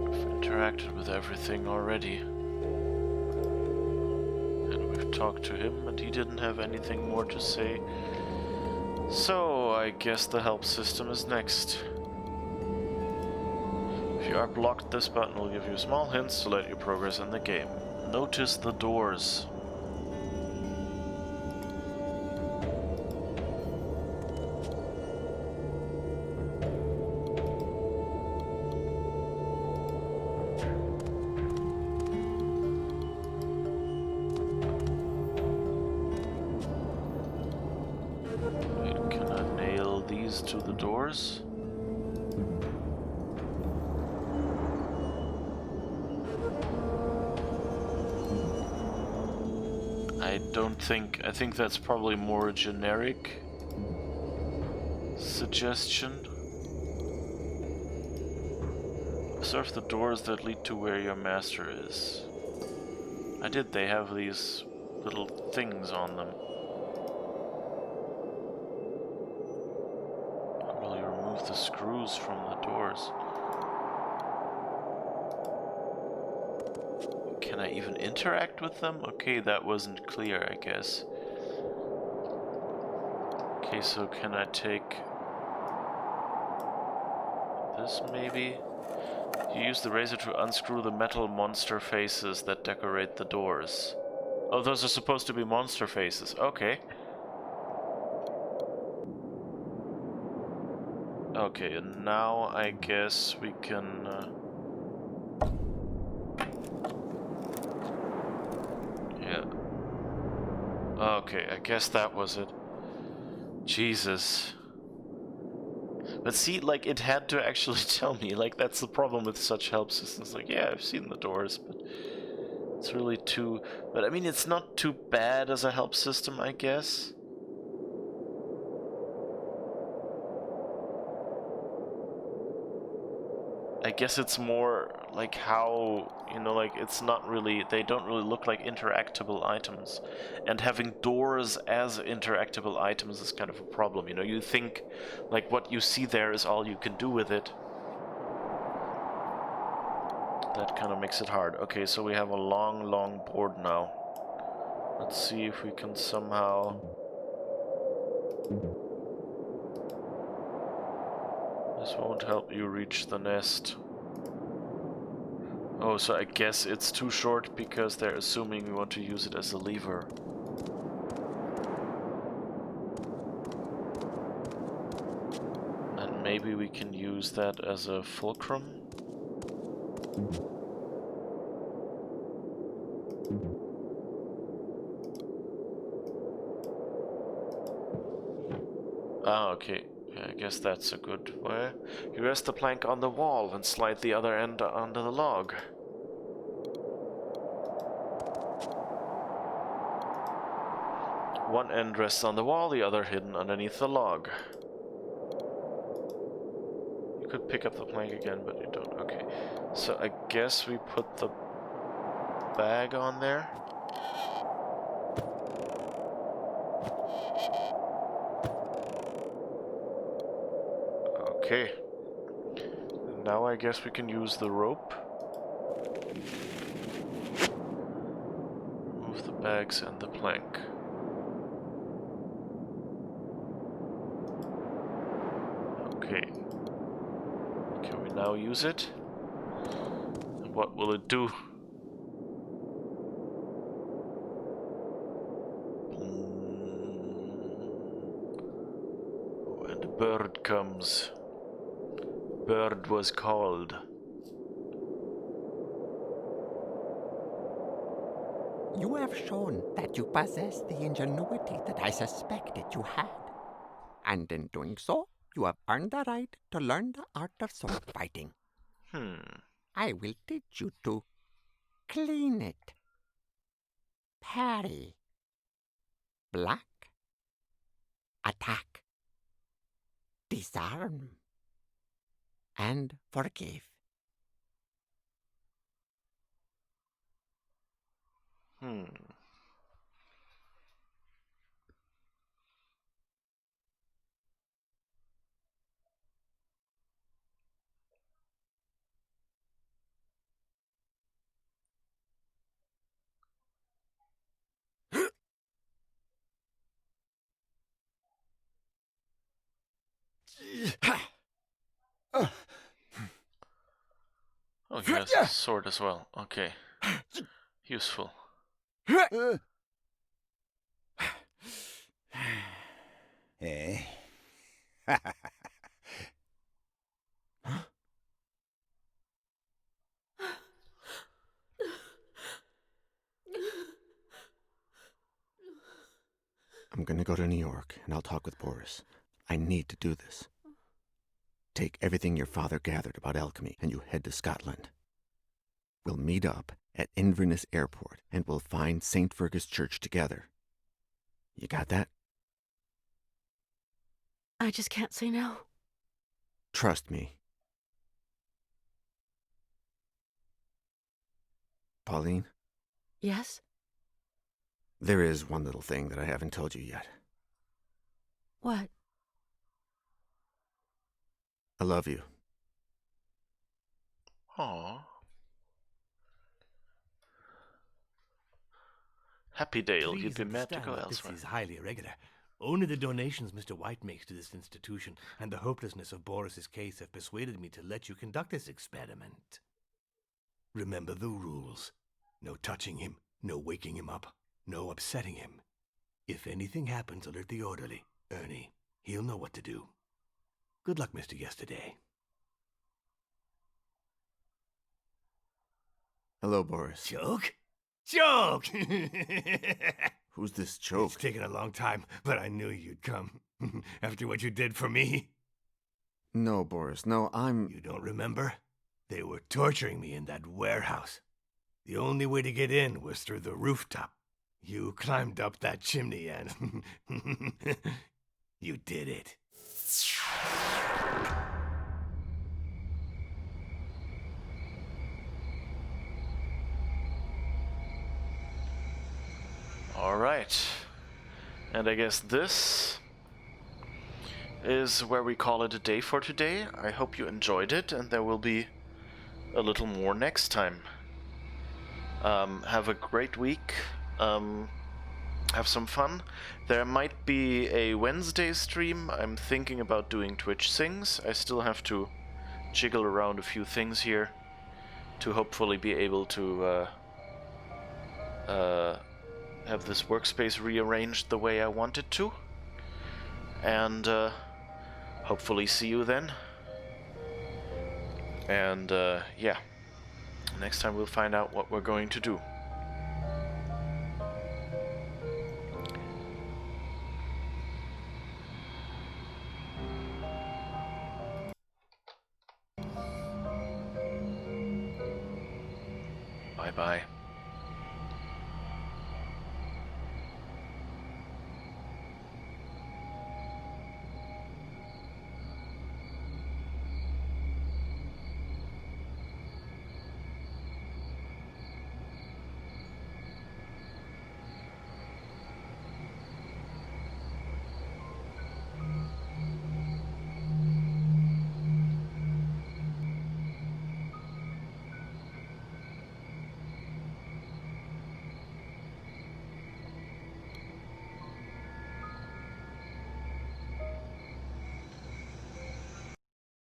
I've interacted with everything already. And we've talked to him and he didn't have anything more to say. So, I guess the help system is next. If you are blocked, this button will give you small hints to let you progress in the game. Notice the doors. To the doors. I think that's probably more a generic suggestion. Observe the doors that lead to where your master is. They have these little things on them. The screws from the doors. Can I even interact with them? Okay, that wasn't clear, I guess. Okay, so can I take this maybe? You use the razor to unscrew the metal monster faces that decorate the doors. Oh, those are supposed to be monster faces. Okay. Okay, and now I guess we can... yeah. Okay, I guess that was it. Jesus. But see, like, it had to actually tell me. Like, that's the problem with such help systems. Like, yeah, I've seen the doors, but it's really too... But, I mean, it's not too bad as a help system, I guess. I guess it's more like how, you know, like it's not really, they don't really look like interactable items. And having doors as interactable items is kind of a problem, you know, you think like what you see there is all you can do with it. That kind of makes it hard. Okay, so we have a long board now. Let's see if we can somehow... This won't help you reach the nest. Oh, so I guess it's too short because they're assuming we want to use it as a lever. And maybe we can use that as a fulcrum? Ah, okay. I guess that's a good way. You rest the plank on the wall and slide the other end onto the log. One end rests on the wall, the other hidden underneath the log. You could pick up the plank again, but you don't. Okay. So I guess we put the bag on there. Okay. And now I guess we can use the rope. Move the bags and the plank. Okay. Can we now use it? And what will it do? Oh, and a bird comes. Bird was called. You have shown that you possess the ingenuity that I suspected you had. And in doing so, you have earned the right to learn the art of sword fighting. I will teach you to clean it, parry, block, attack, disarm and forgive. Hmm. Oh, he has a sword as well. Okay. Useful. Eh? I'm gonna go to New York, and I'll talk with Boris. I need to do this. Take everything your father gathered about alchemy, and you head to Scotland. We'll meet up at Inverness Airport, and we'll find St. Fergus Church together. You got that? I just can't say no. Trust me. Pauline, Yes? there is one little thing that I haven't told you yet. What? I love you. Aww. Happy Dale, Please you'd be mad to understand go that elsewhere. This is highly irregular. Only the donations Mr. White makes to this institution and the hopelessness of Boris's case have persuaded me to let you conduct this experiment. Remember the rules. No touching him, no waking him up, no upsetting him. If anything happens, alert the orderly, Ernie. He'll know what to do. Good luck, Mr. Yesterday. Hello, Boris. Joke? Joke! Who's this joke? It's taken a long time, but I knew you'd come. After what you did for me. No, Boris, no, You don't remember? They were torturing me in that warehouse. The only way to get in was through the rooftop. You climbed up that chimney and... you did it. Alright. And I guess this is where we call it a day for today. I hope you enjoyed it, and there will be a little more next time. Have a great week. Have some fun. There might be a Wednesday stream. I'm thinking about doing Twitch Sings. I still have to jiggle around a few things here to hopefully be able to have this workspace rearranged the way I want it to. And hopefully see you then. And yeah, next time we'll find out what we're going to do. Bye-bye.